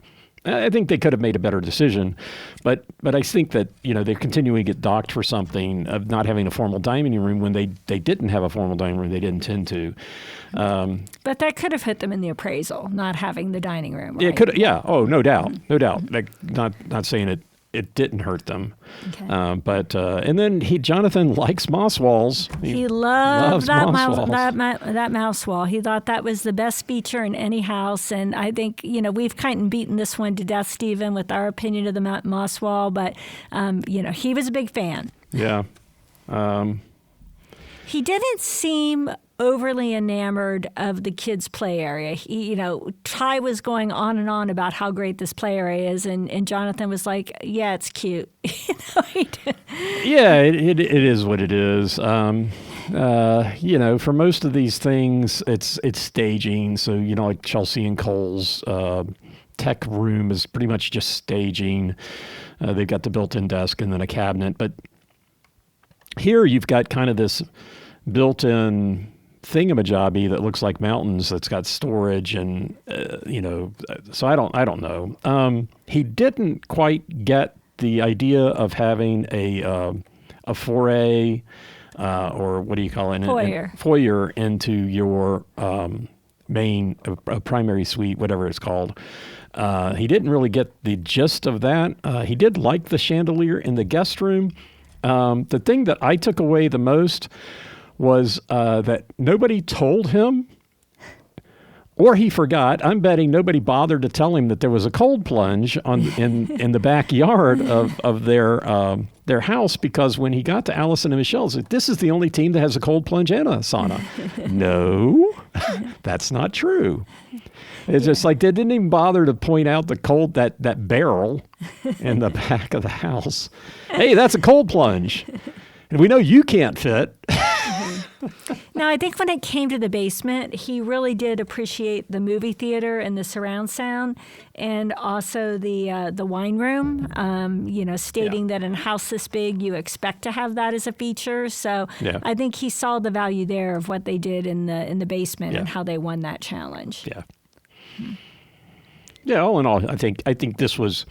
I think they could have made a better decision, but I think that they're continuing to get docked for something of not having a formal dining room when they didn't have a formal dining room. They didn't intend to. But that could have hit them in the appraisal, not having the dining room. Right? Yeah, it could. Yeah. Oh, no doubt. Like not saying it didn't hurt them. Okay. But and then Jonathan likes moss walls. He loves that moss mouse wall. He thought that was the best feature in any house. And I think, we've kind of beaten this one to death, Stephen, with our opinion of the moss wall. But, he was a big fan. Yeah. He didn't seem overly enamored of the kids' play area. Ty was going on and on about how great this play area is, and Jonathan was like, "Yeah, it's cute." Yeah, it is what it is. For most of these things, it's staging. So like Chelsea and Cole's tech room is pretty much just staging. They've got the built-in desk and then a cabinet, but here you've got kind of this built-in thingamajobby that looks like mountains that's got storage and so I don't know. He didn't quite get the idea of having a foray or what do you call it? Foyer. Foyer into your a primary suite, whatever it's called. He didn't really get the gist of that. He did like the chandelier in the guest room. The thing that I took away the most was that nobody told him, or he forgot. I'm betting nobody bothered to tell him that there was a cold plunge in the backyard of their house, because when he got to Alison and Michel, he said, this is the only team that has a cold plunge and a sauna. No, that's not true. It's just like they didn't even bother to point out that barrel in the back of the house. Hey, that's a cold plunge. And we know you can't fit. Now, I think when it came to the basement, he really did appreciate the movie theater and the surround sound, and also the wine room. Stating that in a house this big, you expect to have that as a feature. So I think he saw the value there of what they did in the basement and how they won that challenge. Yeah. Yeah. All in all, I think this was.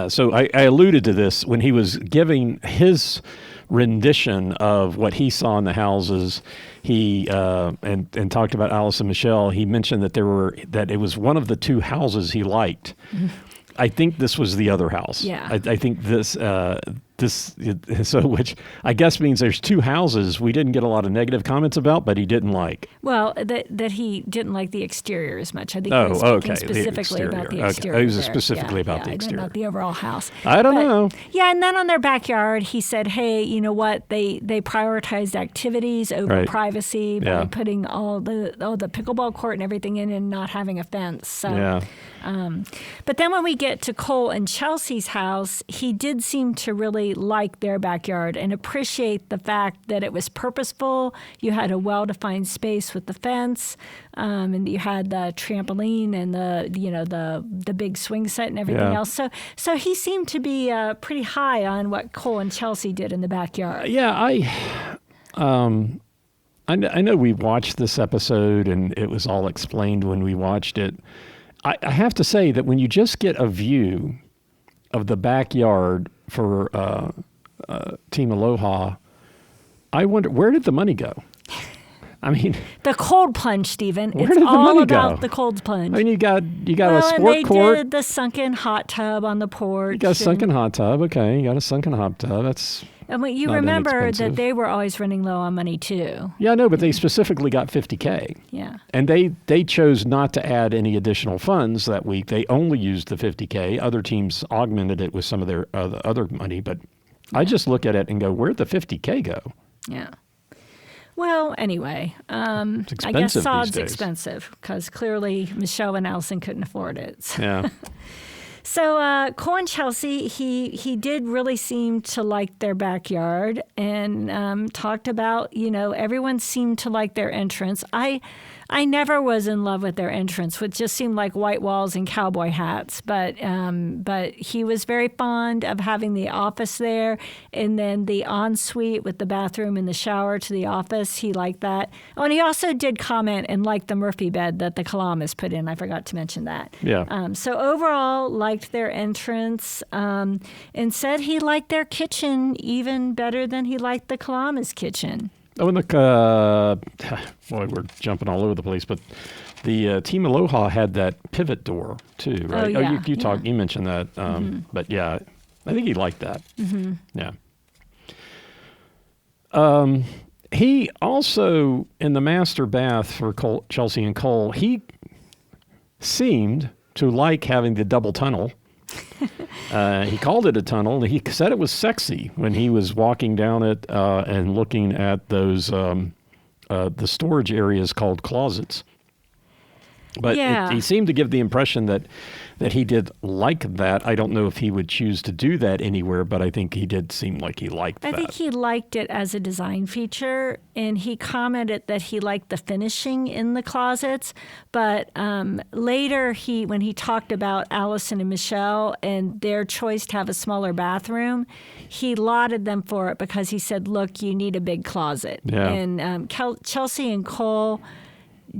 So I alluded to this when he was giving his rendition of what he saw in the houses. He and talked about Alison Michel. He mentioned that it was one of the two houses he liked. Mm-hmm. I think this was the other house. Yeah. I think this, which I guess means there's two houses we didn't get a lot of negative comments about, but he didn't like. Well, that he didn't like the exterior as much. I think he was speaking specifically about the exterior. It was specifically about the exterior. Not the overall house. I don't know. Yeah, and then on their backyard, he said, hey, you know what? They prioritized activities over privacy by putting all the pickleball court and everything in and not having a fence. So, but then when we get to Cole and Chelsea's house, he did seem to really like their backyard and appreciate the fact that it was purposeful. You had a well-defined space with the fence, and you had the trampoline and the big swing set and everything else. So he seemed to be pretty high on what Cole and Chelsea did in the backyard. Yeah, I know we watched this episode and it was all explained when we watched it. I have to say that when you just get a view of the backyard for Team Aloha, I wonder, where did the money go? I mean, the cold plunge, Stephen. Where it's did the all money about go? the cold plunge. I mean, you got a sport and they court. did the sunken hot tub on the porch. You got a sunken hot tub. Okay, you got a sunken hot tub. That's. And you remember that they were always running low on money too. Yeah, I know, but they specifically got $50K. Yeah. And they chose not to add any additional funds that week. They only used the $50K. Other teams augmented it with some of their other money. But I just look at it and go, where'd the $50K go? Yeah. Well, anyway, I guess sod's expensive because clearly Michel and Alison couldn't afford it. So. Yeah. So Cole and Chelsea, he did really seem to like their backyard and talked about, everyone seemed to like their entrance. I never was in love with their entrance, which just seemed like white walls and cowboy hats. But he was very fond of having the office there, and then the ensuite with the bathroom and the shower to the office. He liked that. Oh, and he also did comment and liked the Murphy bed that the Kalamas put in. I forgot to mention that. Yeah. So overall, liked their entrance, and said he liked their kitchen even better than he liked the Kalama's kitchen. Oh, and boy, we're jumping all over the place, but the Team Aloha had that pivot door too, right? Oh, yeah. You mentioned that, but yeah, I think he liked that. Mm-hmm. Yeah. He also, in the master bath for Chelsea and Cole, he seemed to like having the double tunnel. He called it a tunnel. He said it was sexy when he was walking down it and looking at those the storage areas called closets. But he seemed to give the impression that he did like that. I don't know if he would choose to do that anywhere, but I think he did seem like he liked that. I think he liked it as a design feature, and he commented that he liked the finishing in the closets. But later, when he talked about Alison and Michel and their choice to have a smaller bathroom, he lauded them for it because he said, look, you need a big closet. Yeah. And Chelsea and Cole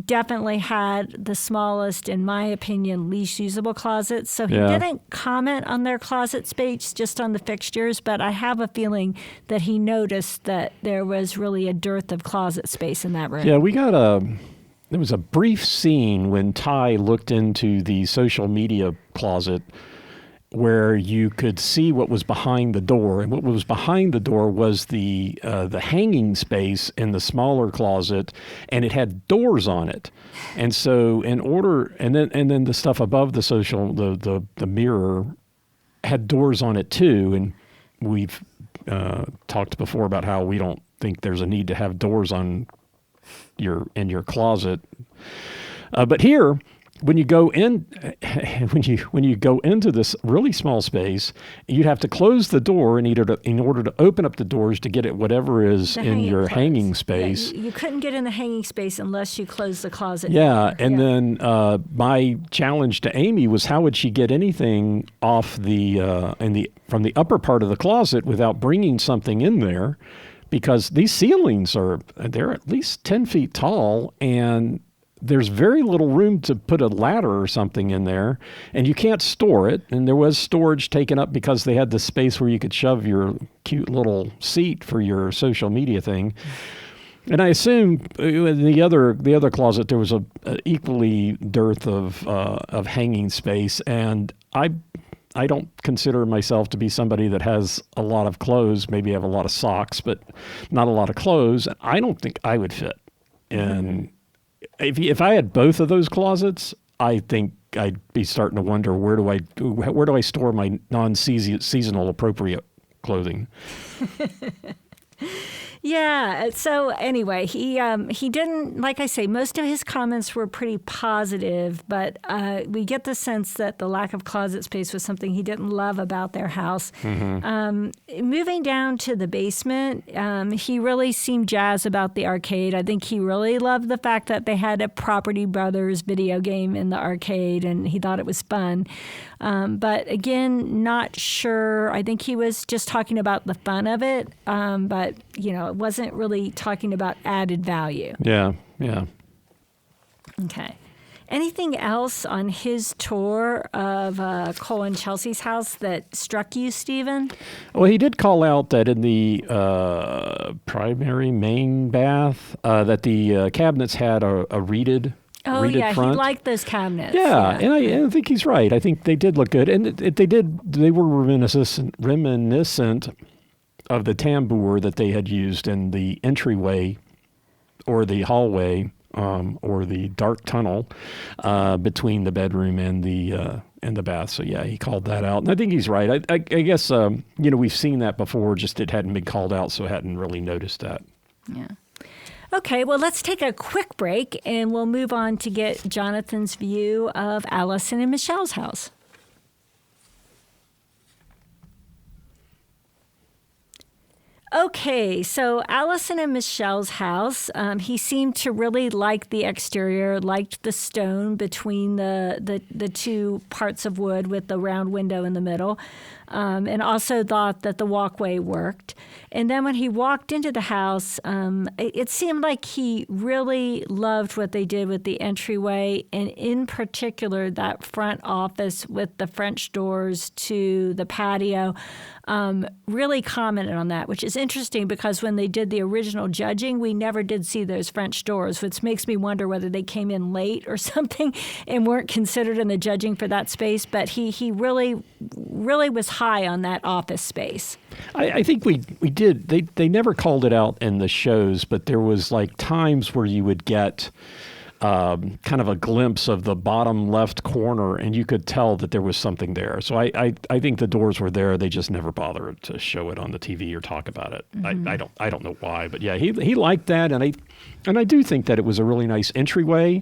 definitely had the smallest, in my opinion, least usable closet. So he didn't comment on their closet space, just on the fixtures, but I have a feeling that he noticed that there was really a dearth of closet space in that room. Yeah, we got was a brief scene when Ty looked into the social media closet where you could see what was behind the door, and what was behind the door was the hanging space in the smaller closet, and it had doors on it. And so and then the stuff above the the mirror had doors on it too. And we've talked before about how we don't think there's a need to have doors in your closet. But here, when you go into this really small space, you'd have to close the door in order to open up the doors to get at whatever is in your hanging space. Yeah, you couldn't get in the hanging space unless you closed the closet Yeah, door. and then my challenge to Amy was how would she get anything off from the upper part of the closet without bringing something in there, because these ceilings they're at least 10 feet tall, and there's very little room to put a ladder or something in there, and you can't store it. And there was storage taken up because they had the space where you could shove your cute little seat for your social media thing. And I assume in the other closet there was a equally dearth of hanging space. And I don't consider myself to be somebody that has a lot of clothes. Maybe I have a lot of socks, but not a lot of clothes. I don't think I would fit in. If I had both of those closets, I think I'd be starting to wonder where do I store my non-seasonal appropriate clothing. Yeah. So anyway, he didn't, like I say, most of his comments were pretty positive, but we get the sense that the lack of closet space was something he didn't love about their house. Mm-hmm. Moving down to the basement, he really seemed jazzed about the arcade. I think he really loved the fact that they had a Property Brothers video game in the arcade, and he thought it was fun. But again, not sure. I think he was just talking about the fun of it, but it wasn't really talking about added value. Yeah. Okay. Anything else on his tour of Cole and Chelsea's house that struck you, Stephen? Well, he did call out that in the primary main bath, that the cabinets had a reeded front. He liked those cabinets. Yeah, and I think he's right. I think they did look good, and they were reminiscent of the tambour that they had used in the entryway or the hallway or the dark tunnel between the bedroom and the bath. So yeah, he called that out, and I think he's right. I guess we've seen that before, just it hadn't been called out, so hadn't really noticed that. Yeah. Okay, well, let's take a quick break, and we'll move on to get Jonathan's view of Alison and Michel's house. Okay, so Alison and Michel's house, he seemed to really like the exterior, liked the stone between the two parts of wood with the round window in the middle, and also thought that the walkway worked. And then when he walked into the house, it seemed like he really loved what they did with the entryway, and in particular that front office with the French doors to the patio. Really commented on that, which is interesting because when they did the original judging, we never did see those French doors, which makes me wonder whether they came in late or something and weren't considered in the judging for that space. But he really, really was high on that office space. I think we did. They never called it out in the shows, but there was like times where you would get kind of a glimpse of the bottom left corner, and you could tell that there was something there. So I think the doors were there. They just never bothered to show it on the TV or talk about it. Mm-hmm. I don't know why, but yeah, he liked that, and I do think that it was a really nice entryway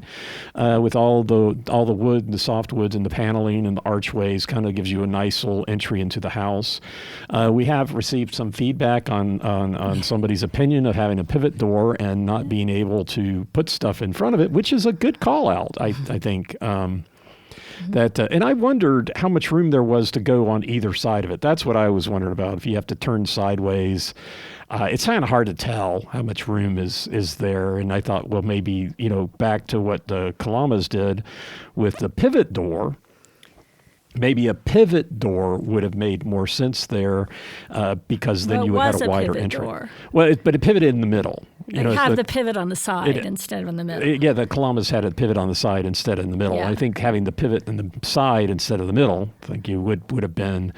with all the wood, the soft woods, and the paneling and the archways. Kind of gives you a nice little entry into the house. We have received some feedback on somebody's opinion of having a pivot door and not being able to put stuff in front of it, which is a good call out, I think. That and I wondered how much room there was to go on either side of it. That's what I was wondering about. If you have to turn sideways, it's kind of hard to tell how much room is there. And I thought, well, maybe back to what the Kalamas did with the pivot door. maybe a pivot door would have made more sense there because then you would have had a wider entry. Door. Well, but it pivoted in the middle. Have the pivot on the side instead of in the middle. Yeah, the Kalamas had a pivot on the side instead of in the middle. Yeah. I think having the pivot in the side instead of the middle, I think you would have been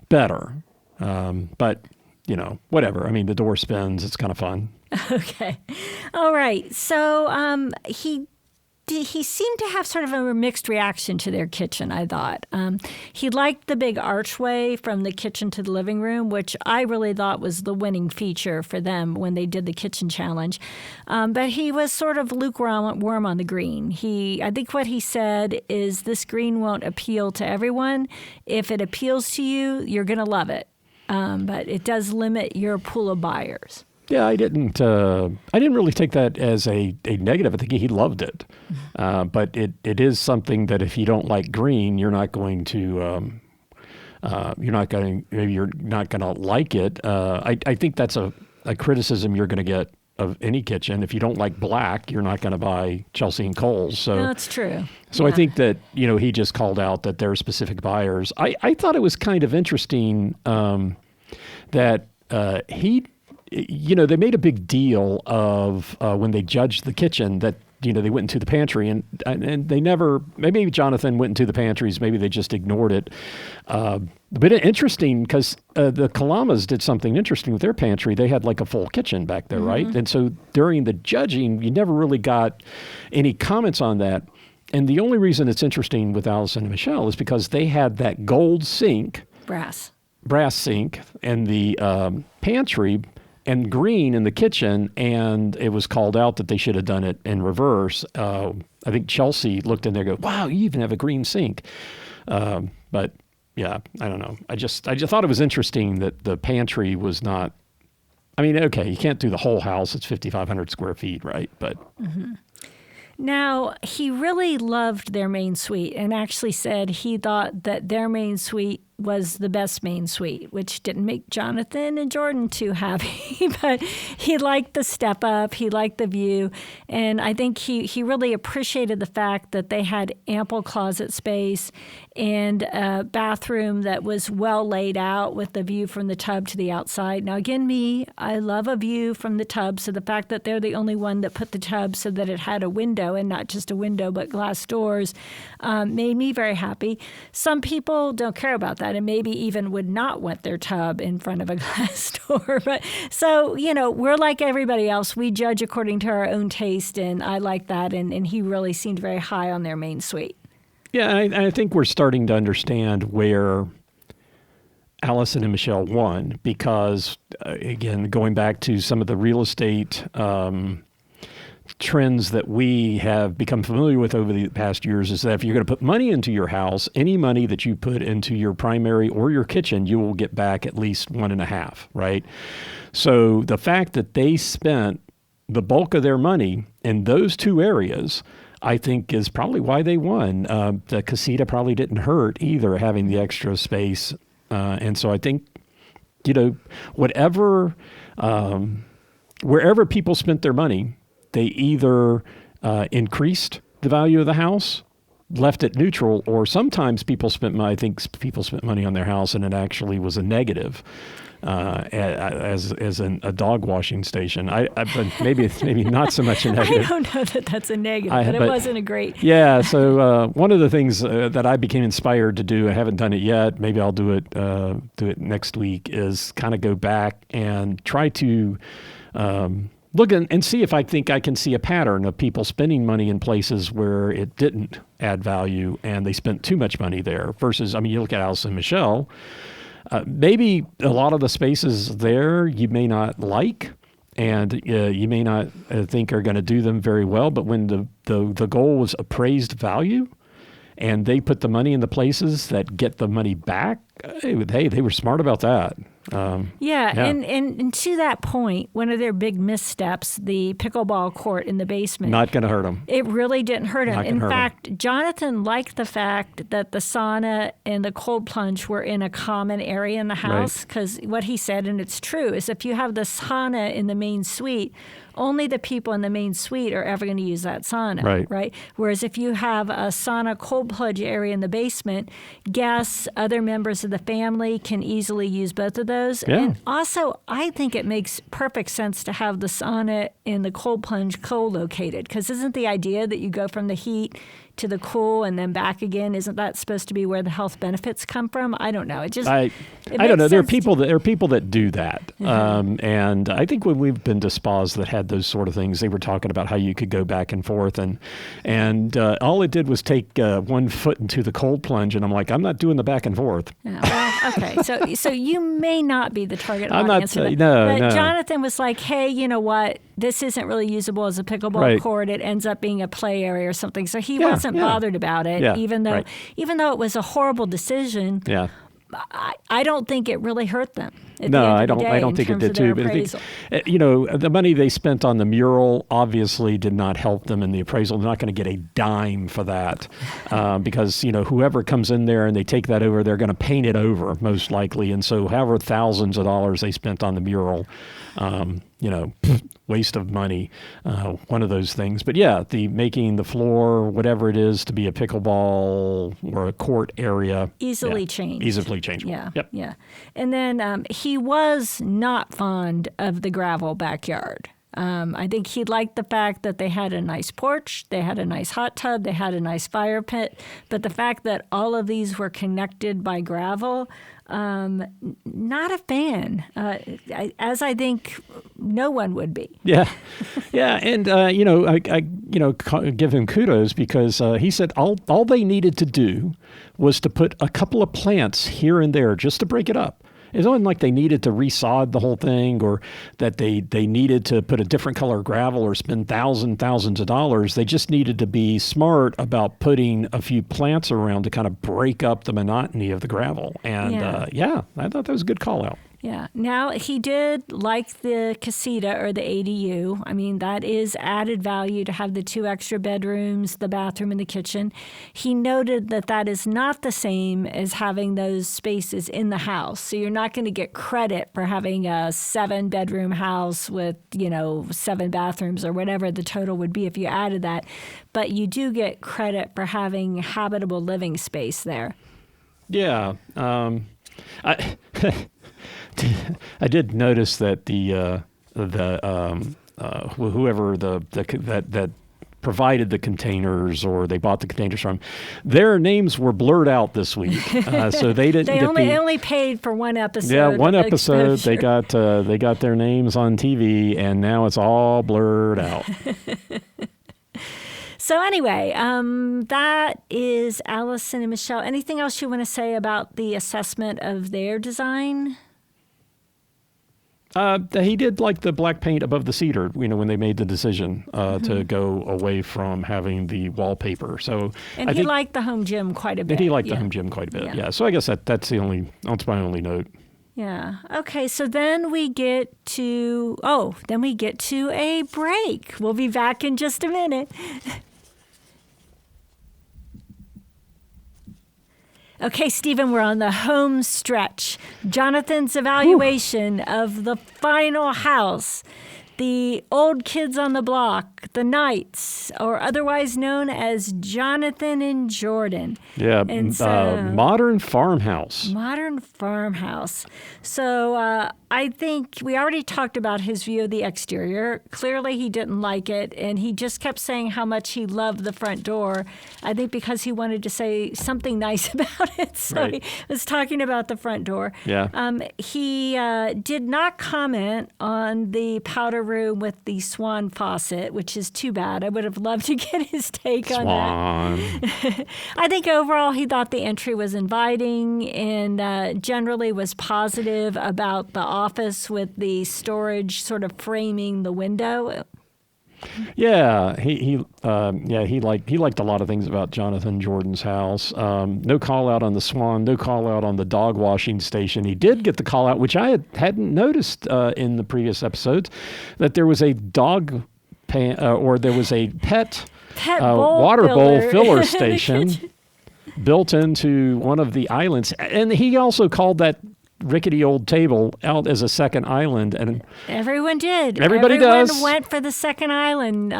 better. But, whatever. I mean, the door spins. It's kind of fun. Okay. All right. So he seemed to have sort of a mixed reaction to their kitchen, I thought. He liked the big archway from the kitchen to the living room, which I really thought was the winning feature for them when they did the kitchen challenge. But he was sort of lukewarm on the green. I think what he said is this green won't appeal to everyone. If it appeals to you, you're going to love it. But it does limit your pool of buyers. Yeah, I didn't really take that as a negative. I think he loved it. But it is something that if you don't like green, you're not going to like it. I think that's a criticism you're going to get of any kitchen. If you don't like black, you're not going to buy Chelsea and Cole's. So that's true. So yeah. I think that, he just called out that there are specific buyers. I thought it was kind of interesting that they made a big deal of when they judged the kitchen that, they went into the pantry and they never, maybe Jonathan went into the pantries, maybe they just ignored it. But interesting because the Kalamas did something interesting with their pantry. They had like a full kitchen back there, right? And so during the judging, you never really got any comments on that. And the only reason it's interesting with Alison and Michel is because they had that gold sink. Brass sink and the pantry and green in the kitchen, and it was called out that they should have done it in reverse. I think Chelsea looked in there and go, wow, you even have a green sink. But yeah, I don't know. I just thought it was interesting that the pantry was not, okay, you can't do the whole house. It's 5,500 square feet, right? But Now, he really loved their main suite and actually said he thought that their main suite was the best main suite, which didn't make Jonathan and Jordan too happy. But he liked the step up, he liked the view, and I think he really appreciated the fact that they had ample closet space and a bathroom that was well laid out with the view from the tub to the outside. Now, again, I love a view from the tub, so the fact that they're the only one that put the tub so that it had a window, and not just a window but glass doors, made me very happy. Some people don't care about that and maybe even would not want their tub in front of a glass door. But so, we're like everybody else. We judge according to our own taste, and I like that. And he really seemed very high on their main suite. Yeah, I think we're starting to understand where Alison and Michel won because, again, going back to some of the real estate trends that we have become familiar with over the past years is that if you're going to put money into your house, any money that you put into your primary or your kitchen, you will get back at least 1.5, right? So the fact that they spent the bulk of their money in those two areas, I think is probably why they won. The casita probably didn't hurt either, having the extra space. And so I think, wherever people spent their money, they either increased the value of the house, left it neutral, or sometimes people spent money on their house and it actually was a negative. As a dog washing station. But maybe not so much a negative. I don't know that that's a negative, but it wasn't a great. Yeah. So one of the things that I became inspired to do, I haven't done it yet. Maybe I'll do it next week. Is kind of go back and try to look and see if I think I can see a pattern of people spending money in places where it didn't add value and they spent too much money there. Versus, you look at Alison and Michel. Maybe a lot of the spaces there you may not like and you may not think are going to do them very well. But when the goal was appraised value and they put the money in the places that get the money back, hey, they were smart about that. Yeah. And to that point, one of their big missteps, the pickleball court in the basement. Not going to hurt them. It really didn't hurt him. In fact, Jonathan liked the fact that the sauna and the cold plunge were in a common area in the house, because what he said, and it's true, is if you have the sauna in the main suite, only the people in the main suite are ever going to use that sauna, right? Whereas if you have a sauna cold plunge area in the basement, guests, other members of the family can easily use both of those. Yeah. And also, I think it makes perfect sense to have the sauna and the cold plunge co-located, because isn't the idea that you go from the heat to the cool and then back again? Isn't that supposed to be where the health benefits come from? I don't know. I don't know. There are people that do that, and I think when we've been to spas that had those sort of things, they were talking about how you could go back and forth, and all it did was take 1 foot into the cold plunge, and I'm like, I'm not doing the back and forth. Yeah, well, okay, so you may not be the target audience. No. Jonathan was like, hey, you know what? This isn't really usable as a pickleball court. It ends up being a play area or something. So he wasn't bothered about it, even though it was a horrible decision. Yeah. I don't think it really hurt them. No, I don't think it did too. But the money they spent on the mural obviously did not help them in the appraisal. They're not going to get a dime for that because whoever comes in there and they take that over, they're going to paint it over most likely. And so, however thousands of dollars they spent on the mural, waste of money, one of those things. But yeah, the making the floor, whatever it is, to be a pickleball or a court area. Easily changed. Easily changeable. Yeah. Yep. Yeah. And then he was not fond of the gravel backyard. I think he liked the fact that they had a nice porch, they had a nice hot tub, they had a nice fire pit. But the fact that all of these were connected by gravel, not a fan, as I think no one would be. Yeah, and I give him kudos because he said all they needed to do was to put a couple of plants here and there just to break it up. It wasn't like they needed to resod the whole thing or that they needed to put a different color gravel or spend thousands of dollars. They just needed to be smart about putting a few plants around to kind of break up the monotony of the gravel. And I thought that was a good call out. Yeah. Now, he did like the casita or the ADU. I mean, that is added value to have the 2 extra bedrooms, the bathroom, and the kitchen. He noted that that is not the same as having those spaces in the house. So you're not going to get credit for having a 7-bedroom house with, 7 bathrooms or whatever the total would be if you added that. But you do get credit for having habitable living space there. Yeah. I did notice that whoever that provided the containers or they bought the containers from, their names were blurred out this week, so they didn't. They only paid for one episode. Yeah, one episode. They got their names on TV, and now it's all blurred out. So anyway, that is Alison and Michel. Anything else you want to say about the assessment of their design? He did like the black paint above the cedar, when they made the decision to go away from having the wallpaper. So he liked the home gym quite a bit. He liked the home gym quite a bit. Yeah. So I guess that's my only note. Yeah. Okay. So then we get to a break. We'll be back in just a minute. Okay, Stephen, we're on the home stretch. Jonathan's evaluation of the final house, the old kids on the block, the Knights, or otherwise known as Jonathan and Jordan. Yeah, and modern farmhouse. Modern farmhouse. So I think we already talked about his view of the exterior. Clearly, he didn't like it, and he just kept saying how much he loved the front door. I think because he wanted to say something nice about it, so he was talking about the front door. Yeah. He did not comment on the powder room with the swan faucet, which is too bad. I would have loved to get his take on that. I think overall he thought the entry was inviting and generally was positive about the office with the storage sort of framing the window. Yeah, he liked a lot of things about Jonathan Jordan's house. No call out on the Swan, no call out on the dog washing station. He did get the call out, which I hadn't noticed in the previous episodes, that there was a dog or there was a pet water bowl filler station built into one of the islands, and he also called that rickety old table out as a second island, and everyone did. Everyone went for the second island.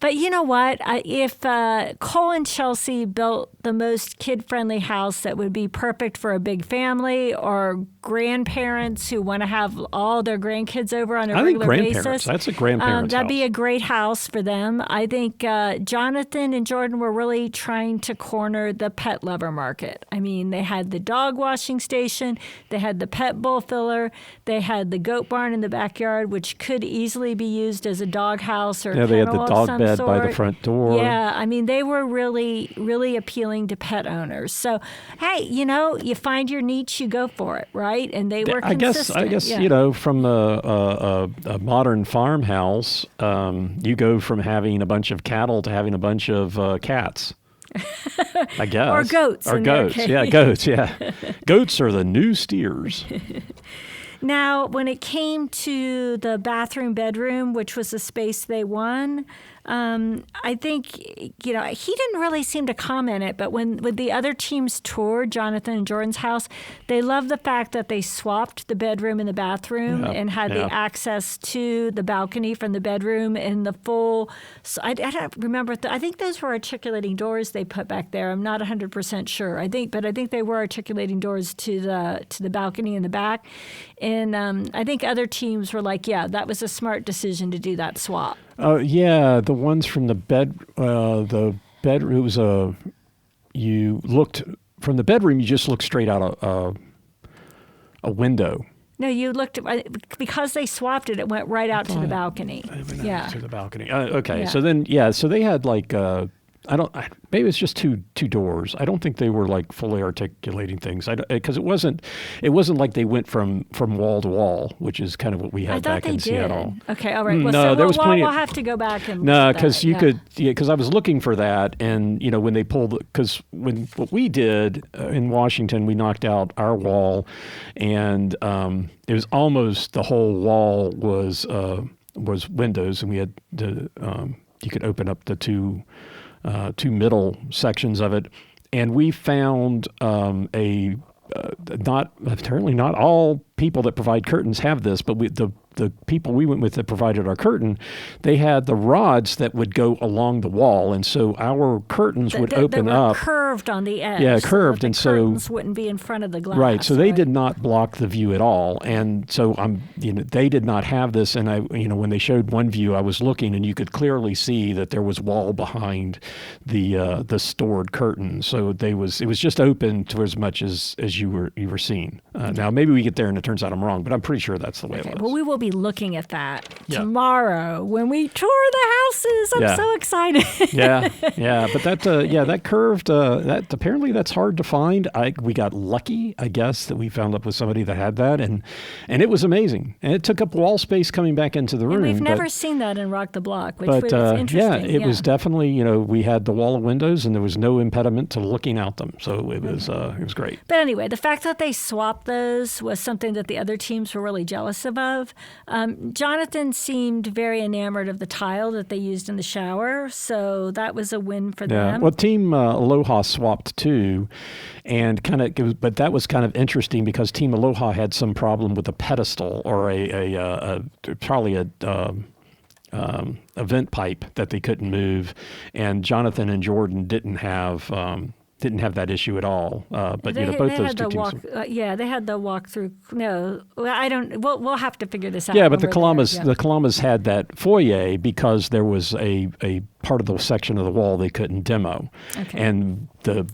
But you know what? If Cole and Chelsea built the most kid-friendly house that would be perfect for a big family or grandparents who want to have all their grandkids over on a regular basis. That's a grandparent's that'd be a great house for them. I think Jonathan and Jordan were really trying to corner the pet lover market. I mean, they had the dog washing station, they had the pet bowl filler, they had the goat barn in the backyard, which could easily be used as a dog house or a they had kennel the dog of some bed sort. by the front door. Yeah, I mean, they were really, really appealing to pet owners. So, hey, you find your niche, you go for it, right? And they were consistent. I guess from a modern farmhouse, you go from having a bunch of cattle to having a bunch of cats. I guess. Or goats. Or goats. Yeah, goats. Yeah. Goats are the new steers. Now, when it came to the bathroom bedroom, which was the space they won, I think, he didn't really seem to comment it, but when the other teams toured Jonathan and Jordan's house, they loved the fact that they swapped the bedroom and the bathroom and had the access to the balcony from the bedroom and the full. So I don't remember. I think those were articulating doors they put back there. I'm not 100% sure. I think they were articulating doors to the balcony in the back, and I think other teams were like, yeah, that was a smart decision to do that swap. Yeah, the ones from the bedroom, it was you looked from the bedroom, you just looked straight out a window. No, you looked, because they swapped it, it went right out to the balcony. Yeah. To the balcony. Okay. Yeah. So then, so they had like, maybe it's just two doors. I don't think they were like fully articulating things. Because it wasn't like they went from wall to wall, which is kind of what we had back in Seattle. Okay, all right. Well, there was plenty. We'll have to go back and no, because because I was looking for that, and when they pulled, because what we did in Washington, we knocked out our wall, and it was almost the whole wall was windows, and we had you could open up the two middle sections of it, and we found apparently not all people that provide curtains have this, but the people we went with that provided our curtain, they had the rods that would go along the wall, and so our curtains would open up curved on the edge. Yeah, curved, and so curtains wouldn't be in front of the glass. Right, so they did not block the view at all, and so they did not have this. And I, when they showed one view, I was looking, and you could clearly see that there was wall behind the stored curtain. So it was just open to as much as you were seeing. Now maybe we get there and it turns out I'm wrong, but I'm pretty sure that's the way it was. Well, we will be looking at that tomorrow when we tour the houses. I'm so excited. But that curved. That apparently that's hard to find. We got lucky, I guess, that we found up with somebody that had that, and it was amazing. And it took up wall space coming back into the room. And we've never seen that in Rock the Block, which was interesting. It was definitely, we had the wall of windows, and there was no impediment to looking out them. So it was great. But anyway, the fact that they swapped those was something that the other teams were really jealous of. Jonathan seemed very enamored of the tile that they used in the shower, so that was a win for them. Well, Team Aloha swapped too, and but that was kind of interesting because Team Aloha had some problem with a pedestal or probably a vent pipe that they couldn't move, and Jonathan and Jordan didn't have that issue at all. But both those two teams. They had the walkthrough. No, I don't. We'll have to figure this out. Yeah, but the Kalamas had that foyer because there was a part of the section of the wall they couldn't demo, and the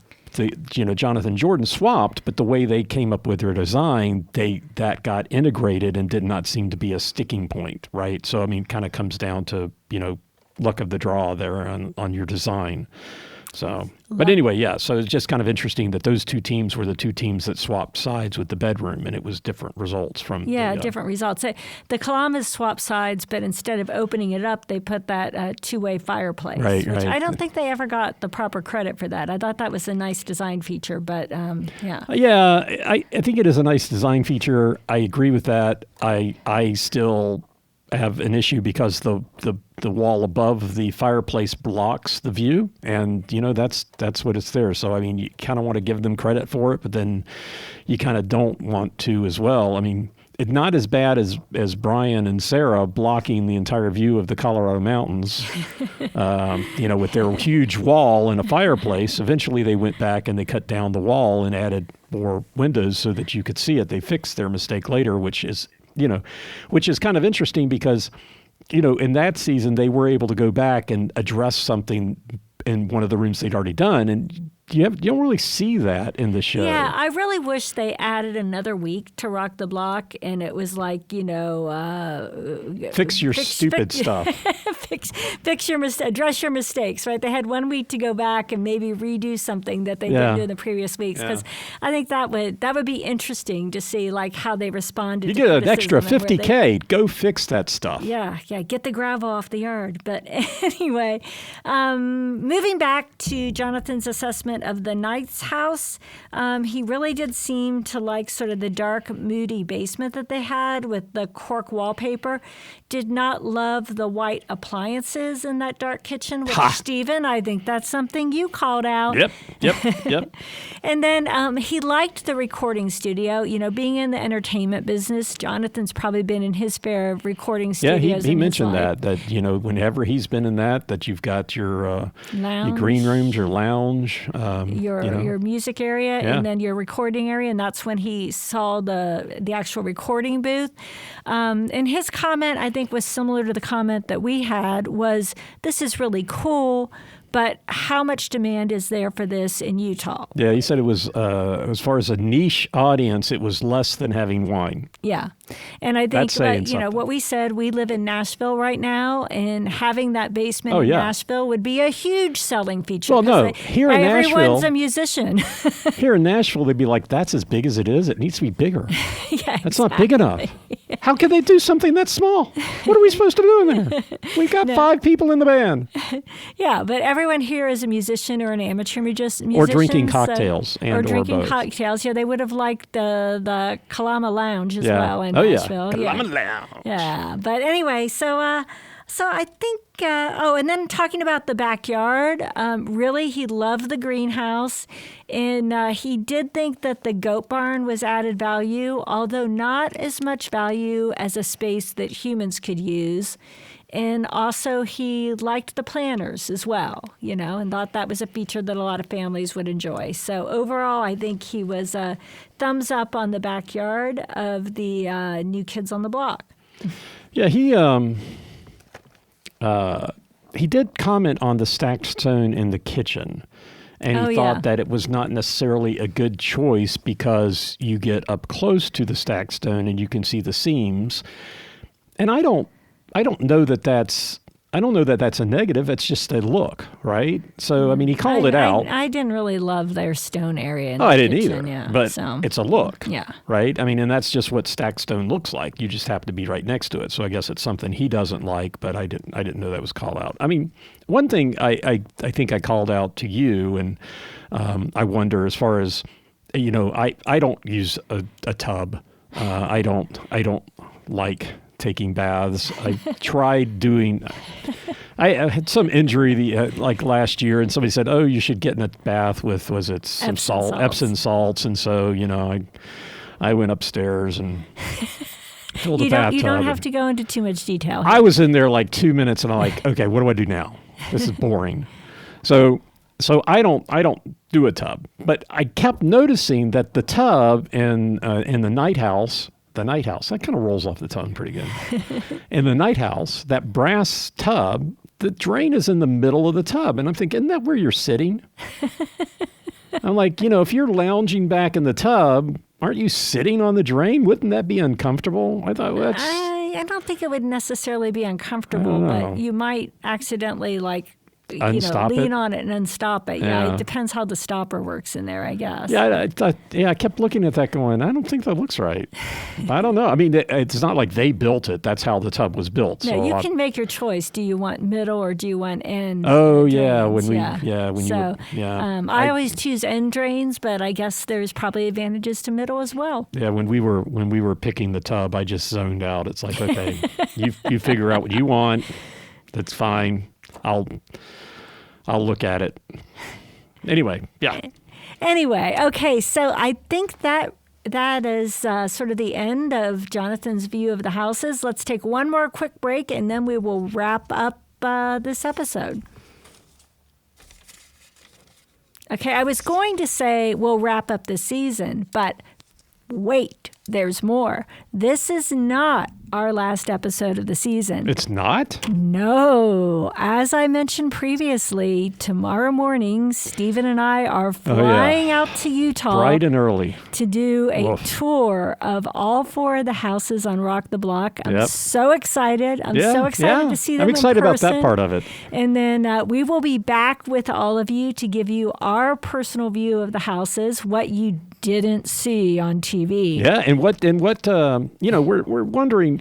Jonathan Jordan swapped, but the way they came up with their design, that got integrated and did not seem to be a sticking point, right? So kind of comes down to luck of the draw there on your design. So, but anyway, yeah. So it's just kind of interesting that those two teams were the two teams that swapped sides with the bedroom, and it was different results from. Different results. The Kalamas swapped sides, but instead of opening it up, they put that two-way fireplace. Right. I don't think they ever got the proper credit for that. I thought that was a nice design feature, but yeah. I think it is a nice design feature. I agree with that. I still have an issue because the wall above the fireplace blocks the view, and that's what it's there. So I mean, you kind of want to give them credit for it, but then you kind of don't want to as well. I mean, it's not as bad as Brian and Sarah blocking the entire view of the Colorado mountains, with their huge wall and a fireplace. Eventually, they went back and they cut down the wall and added more windows so that you could see it. They fixed their mistake later, which is kind of interesting because, in that season, they were able to go back and address something in one of the rooms they'd already done. And you don't really see that in the show. Yeah, I really wish they added another week to Rock the Block, and it was like, fix your stupid stuff. Address your mistakes, right? They had 1 week to go back and maybe redo something that they didn't do in the previous weeks, because I think that would be interesting to see, like, how they responded. You get an extra $50K. Go fix that stuff. Yeah, get the gravel off the yard. But anyway, moving back to Jonathan's assessment of the Knight's house, he really did seem to like sort of the dark, moody basement that they had with the cork wallpaper. Did not love the white appliances in that dark kitchen. Which, Stephen, I think that's something you called out. Yep. And then he liked the recording studio. Being in the entertainment business, Jonathan's probably been in his fair of recording studios. Yeah, he mentioned that whenever he's been in that you've got your green rooms, your lounge, your music area, and then your recording area, and that's when he saw the actual recording booth. And his comment, I think, was similar to the comment that we had, was this is really cool, but how much demand is there for this in Utah? Yeah, he said it was, as far as a niche audience, it was less than having wine. Yeah. And I think that, what we said, we live in Nashville right now, and having that basement in Nashville would be a huge selling feature. Well, no, here in Nashville, everyone's a musician. Here in Nashville, they'd be like, that's as big as it is. It needs to be bigger. Yeah, that's not big enough. Yeah. How can they do something that small? What are we supposed to do in there? We've got 5 people in the band. Yeah, but everyone here is a musician or an amateur musician. Or drinking cocktails. Or drinking cocktails. Yeah, they would have liked the Kalama Lounge as well in Nashville. Kalama Lounge. Yeah, but anyway, so I think, and then talking about the backyard, really he loved the greenhouse, and he did think that the goat barn was added value, although not as much value as a space that humans could use. And also he liked the planters as well, and thought that was a feature that a lot of families would enjoy. So overall, I think he was a thumbs up on the backyard of the New Kids on the Block. Yeah, he did comment on the stacked stone in the kitchen, and he thought that it was not necessarily a good choice because you get up close to the stacked stone and you can see the seams. And I don't know that that's a negative. It's just a look, right? So, I mean, he called it out. I didn't really love their stone area. I didn't either. Yeah, but it's a look, right? I mean, and that's just what stacked stone looks like. You just happen to be right next to it. So I guess it's something he doesn't like, but I didn't know that was called out. I mean, one thing I think I called out to you, and I wonder, as far as, I don't use a tub. I don't like taking baths. I tried doing. I had some injury like last year, and somebody said, "Oh, you should get in a bath with some Epsom salts." And so I went upstairs and filled a bathtub. You don't have to go into too much detail here. I was in there like 2 minutes, and I'm like, "Okay, what do I do now? This is boring." So I don't do a tub, but I kept noticing that the tub in the Night House. The Night House. That kind of rolls off the tongue pretty good. In the Night House, that brass tub, the drain is in the middle of the tub. And I'm thinking, isn't that where you're sitting? I'm like, if you're lounging back in the tub, aren't you sitting on the drain? Wouldn't that be uncomfortable? I thought, well, I don't think it would necessarily be uncomfortable, but you might accidentally lean on it and unstop it. Yeah, it depends how the stopper works in there, I guess. Yeah, I kept looking at that going, I don't think that looks right. I don't know. I mean, it's not like they built it. That's how the tub was built. No, you can make your choice. Do you want middle or do you want end? Oh, yeah. I always choose end drains, but I guess there's probably advantages to middle as well. Yeah, when we were picking the tub, I just zoned out. It's like, okay, you figure out what you want. That's fine. I'll look at it. Anyway, yeah. Anyway, okay, so I think that is sort of the end of Jonathan's view of the houses. Let's take one more quick break, and then we will wrap up this episode. Okay, I was going to say we'll wrap up the season, but wait, there's more. This is not our last episode of the season. It's not? No. As I mentioned previously, tomorrow morning, Stephen and I are flying out to Utah. Bright and early. To do a tour of all 4 of the houses on Rock the Block. I'm so excited. I'm so excited to see them in person. I'm excited about that part of it. And then we will be back with all of you to give you our personal view of the houses, what you didn't see on TV. Yeah, and what we're wondering,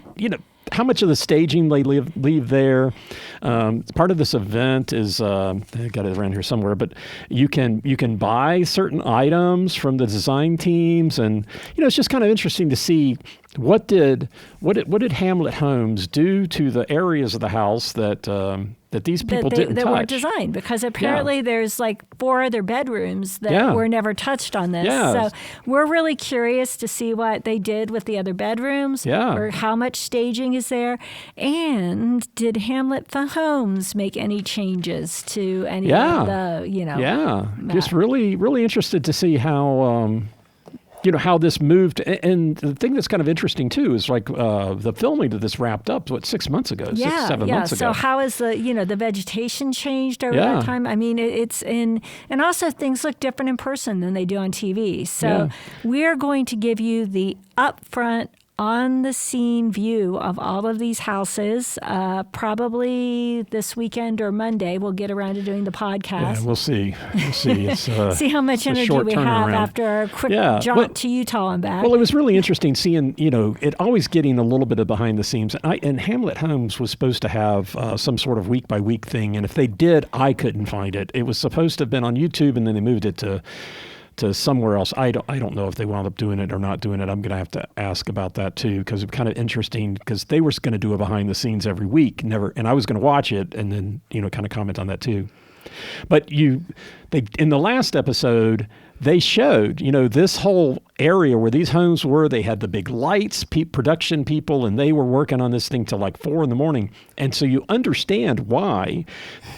how much of the staging they leave there. Part of this event is I got it around here somewhere, but you can buy certain items from the design teams, and it's just kind of interesting to see what did Hamlet Homes do to the areas of the house that these people didn't touch. That weren't designed, because apparently there's like 4 other bedrooms that were never touched on this. Yeah. So we're really curious to see what they did with the other bedrooms, or how much staging is there, and did Hamlet Homes make any changes to any of the, just really, really interested to see how how this moved. And the thing that's kind of interesting too is like the filming of this wrapped up 6 months ago, 7 months ago. So how is the vegetation changed over that time? I mean, and also things look different in person than they do on TV. So we are going to give you the upfront, on-the-scene view of all of these houses. Probably this weekend or Monday, we'll get around to doing the podcast. Yeah, we'll see. It's, see how much energy we have after a quick jaunt to Utah and back. Well, it was really interesting seeing, it always getting a little bit of behind the scenes. And Hamlet Homes was supposed to have some sort of week-by-week thing. And if they did, I couldn't find it. It was supposed to have been on YouTube, and then they moved it to somewhere else. I don't know if they wound up doing it or not doing it. I'm going to have to ask about that too, because it's kind of interesting, because they were going to do a behind the scenes every week, and I was going to watch it and then kind of comment on that too. But in the last episode, they showed, this whole area where these homes were. They had the big lights, production people, and they were working on this thing till like 4 a.m. And so you understand why,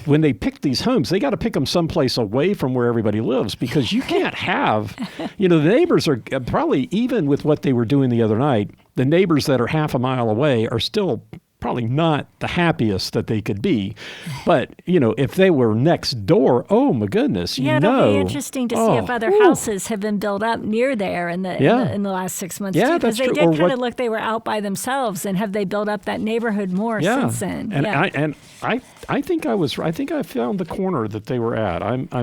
when they pick these homes, they got to pick them someplace away from where everybody lives, because you can't have, the neighbors are probably, even with what they were doing the other night, the neighbors that are half a mile away are still probably not the happiest that they could be. But, if they were next door, oh my goodness, it'll be interesting to see if other houses have been built up near there in the last 6 months. Yeah, too, that's true. Because they did kind of look they were out by themselves, and have they built up that neighborhood more since then? And I think I found the corner that they were at.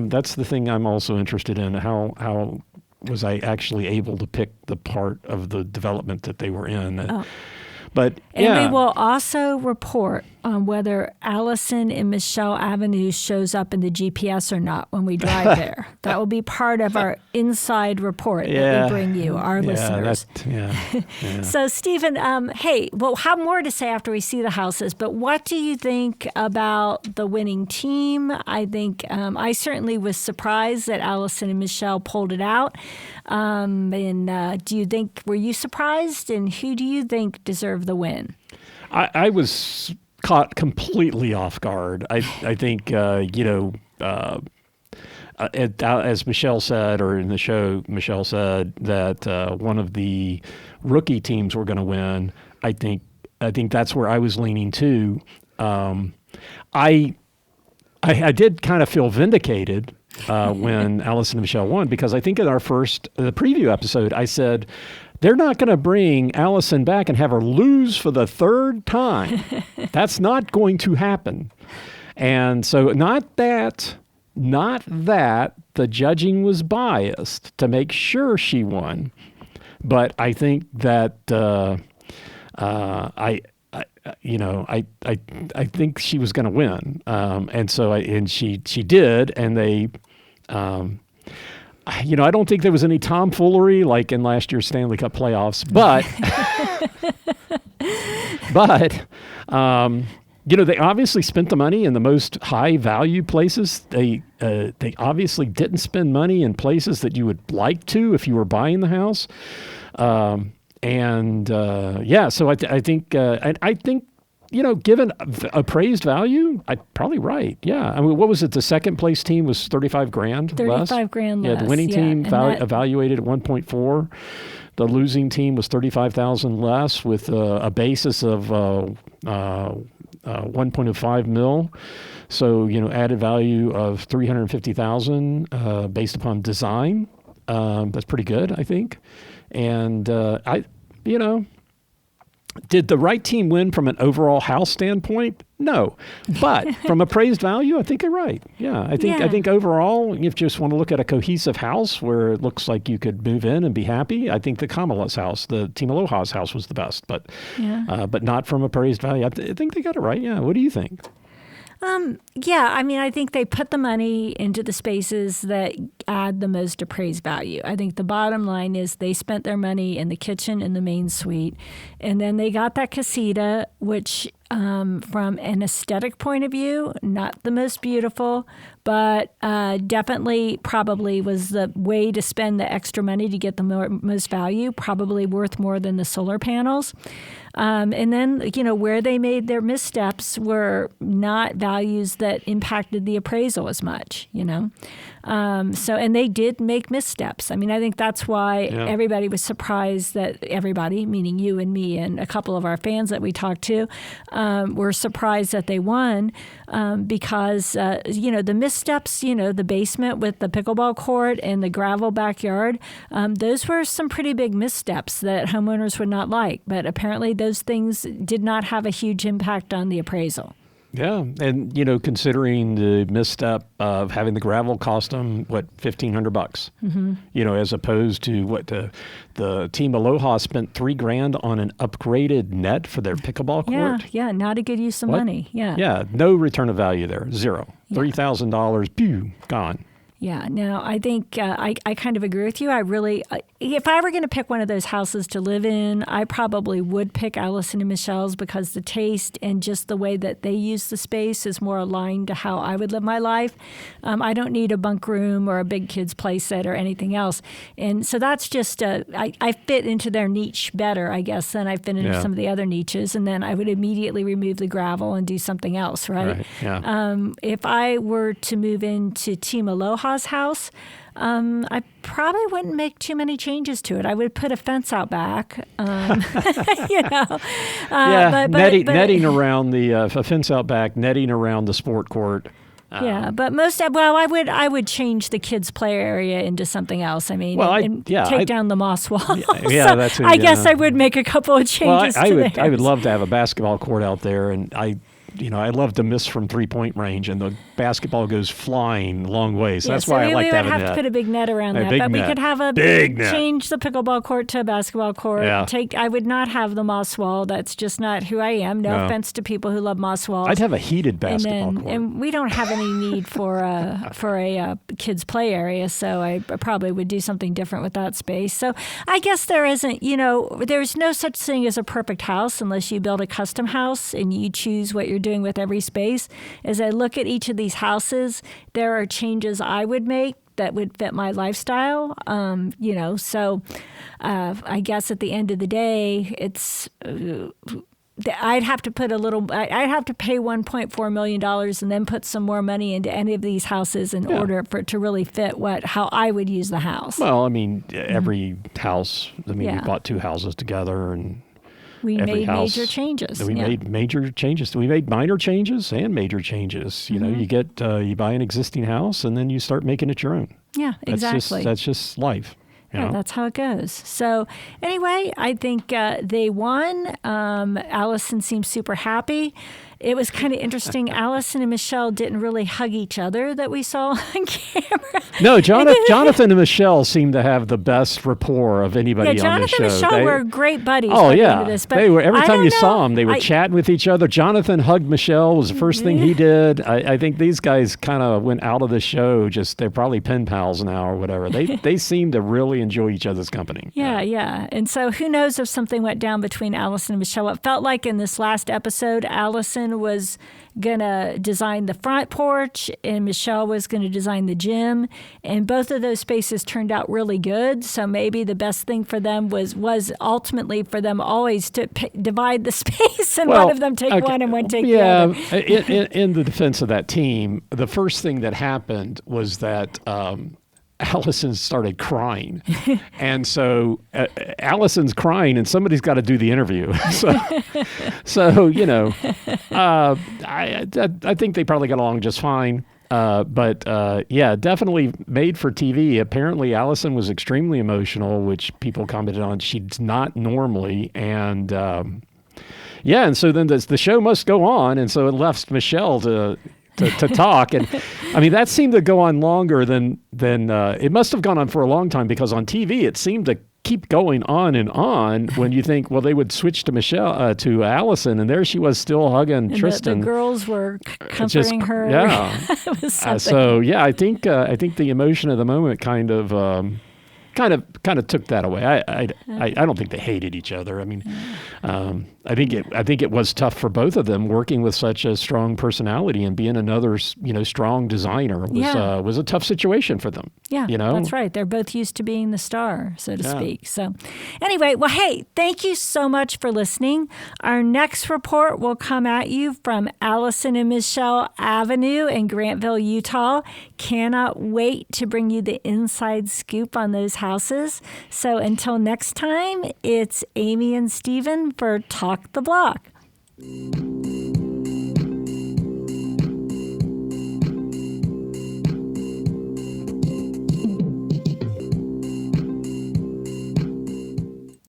That's the thing I'm also interested in. How was I actually able to pick the part of the development that they were in? But, and we will also report on whether Alison and Michel Avenue shows up in the GPS or not when we drive there. That will be part of our inside report that we bring you, our listeners. So, Stephen, we'll have more to say after we see the houses, but what do you think about the winning team? I think I certainly was surprised that Alison and Michel pulled it out. Were you surprised? And who do you think deserved the win? I was caught completely off guard. I think, as Michelle said, or in the show, Michelle said that one of the rookie teams were going to win. I think that's where I was leaning to. I did kind of feel vindicated when Alison and Michel won, because I think in the preview episode, I said, they're not going to bring Alison back and have her lose for the 3rd time. That's not going to happen. And so not that the judging was biased to make sure she won, but I think that I think she was going to win, and she did, and they. I don't think there was any tomfoolery like in last year's Stanley Cup playoffs, but they obviously spent the money in the most high value places. They obviously didn't spend money in places that you would like to if you were buying the house. So I think given appraised value, I'm probably right. Yeah. I mean, what was it? The second place team was $35,000 less. $35,000 less. Yeah. The winning team evaluated at 1.4. The losing team was $35,000 less with a basis of 1.05 mil. So, added value of $350,000 based upon design. That's pretty good, I think. And did the right team win from an overall house standpoint? No, but from appraised value, I think you're right. Yeah, I think overall, if you just want to look at a cohesive house where it looks like you could move in and be happy, I think the Kamala's house, the Team Aloha's house, was the best. But not from appraised value. I think they got it right. Yeah. What do you think? I think they put the money into the spaces that add the most appraised value. I think the bottom line is they spent their money in the kitchen and the main suite, and then they got that casita, which from an aesthetic point of view, not the most beautiful, but definitely probably was the way to spend the extra money to get the most value, probably worth more than the solar panels. And then, where they made their missteps were not values that impacted the appraisal as much, and they did make missteps. I mean, I think that's why everybody was surprised that everybody, meaning you and me and a couple of our fans that we talked to, were surprised that they won because, the missteps, the basement with the pickleball court and the gravel backyard, those were some pretty big missteps that homeowners would not like. But apparently those things did not have a huge impact on the appraisal. Yeah, and considering the misstep of having the gravel cost them $1,500, mm-hmm. As opposed to what the Team Aloha spent $3,000 on an upgraded net for their pickleball court. Yeah, not a good use of money. Yeah, no return of value there, zero. $3,000, pew, gone. Yeah. Now, I think I kind of agree with you. If I were going to pick one of those houses to live in, I probably would pick Alison and Michel's because the taste and just the way that they use the space is more aligned to how I would live my life. I don't need a bunk room or a big kids play set or anything else. And so that's just, I fit into their niche better, I guess, than I fit into some of the other niches. And then I would immediately remove the gravel and do something else, right? Yeah. If I were to move into Team Aloha's house, I probably wouldn't make too many changes to it. I would put a fence out back, netting around a fence out back, netting around the sport court. But I would change the kids' play area into something else. I mean, take down the moss wall. I guess I would make a couple of changes. I would love to have a basketball court out there, and I love to miss from 3-point range, and the basketball goes flying a long way. So that's why I like to have a net. We would have to put a big net around that. But we could have change the pickleball court to a basketball court. Yeah. I would not have the moss wall. That's just not who I am. No offense to people who love moss walls. I'd have a heated basketball court. And we don't have any need for a kids' play area, so I probably would do something different with that space. So I guess there isn't, there's no such thing as a perfect house unless you build a custom house and you choose what you're doing with every space. As I look at each of these houses, there are changes I would make that would fit my lifestyle. So I guess at the end of the day, it's I'd have to pay $1.4 million and then put some more money into any of these houses in order for it to really fit how I would use the house. Well, I mean, every house, we bought 2 houses together, and we made major changes. We made major changes. We made minor changes and major changes. You buy an existing house and then you start making it your own. Yeah, exactly. That's just life. That's how it goes. So anyway, I think they won. Alison seems super happy. it was kind of interesting. Alison and Michel didn't really hug each other that we saw on camera. No, Jonathan and Michel seem to have the best rapport of anybody on the show. Jonathan and Michel were great buddies. Oh, by the yeah. end of this, but They were, every time you know. saw them, they were chatting with each other. Jonathan hugged Michel, was the first thing he did. I think these guys kind of went out of the show, they're probably pen pals now or whatever. They seem to really enjoy each other's company. Yeah. And so who knows if something went down between Alison and Michel. It felt like in this last episode, Alison was going to design the front porch and Michel was going to design the gym. And both of those spaces turned out really good. So maybe the best thing for them was ultimately for them always to divide the space and one of them take one and one take the other. In the defense of that team, the first thing that happened was that Alison started crying. And so Alison's crying and somebody's got to do the interview. So you know, I think they probably got along just fine. But definitely made for TV. Apparently Alison was extremely emotional, which people commented on. She's not normally. And and so then the show must go on. And so it left Michel to talk. And I mean, that seemed to go on longer than it must have gone on for a long time, because on TV it seemed to keep going on and on when you think, well, they would switch to to Alison, and there she was still hugging Tristan. The girls were comforting her. Yeah. It was so I think the emotion of the moment kind of took that away. I don't think they hated each other. I mean, I think it was tough for both of them working with such a strong personality, and being another strong designer was a tough situation for them. Yeah, that's right. They're both used to being the star, so to speak. So anyway, well, hey, thank you so much for listening. Our next report will come at you from Alison and Michel Avenue in Grantville, Utah. Cannot wait to bring you the inside scoop on those houses. So until next time, it's Amy and Steven for Talk the Block.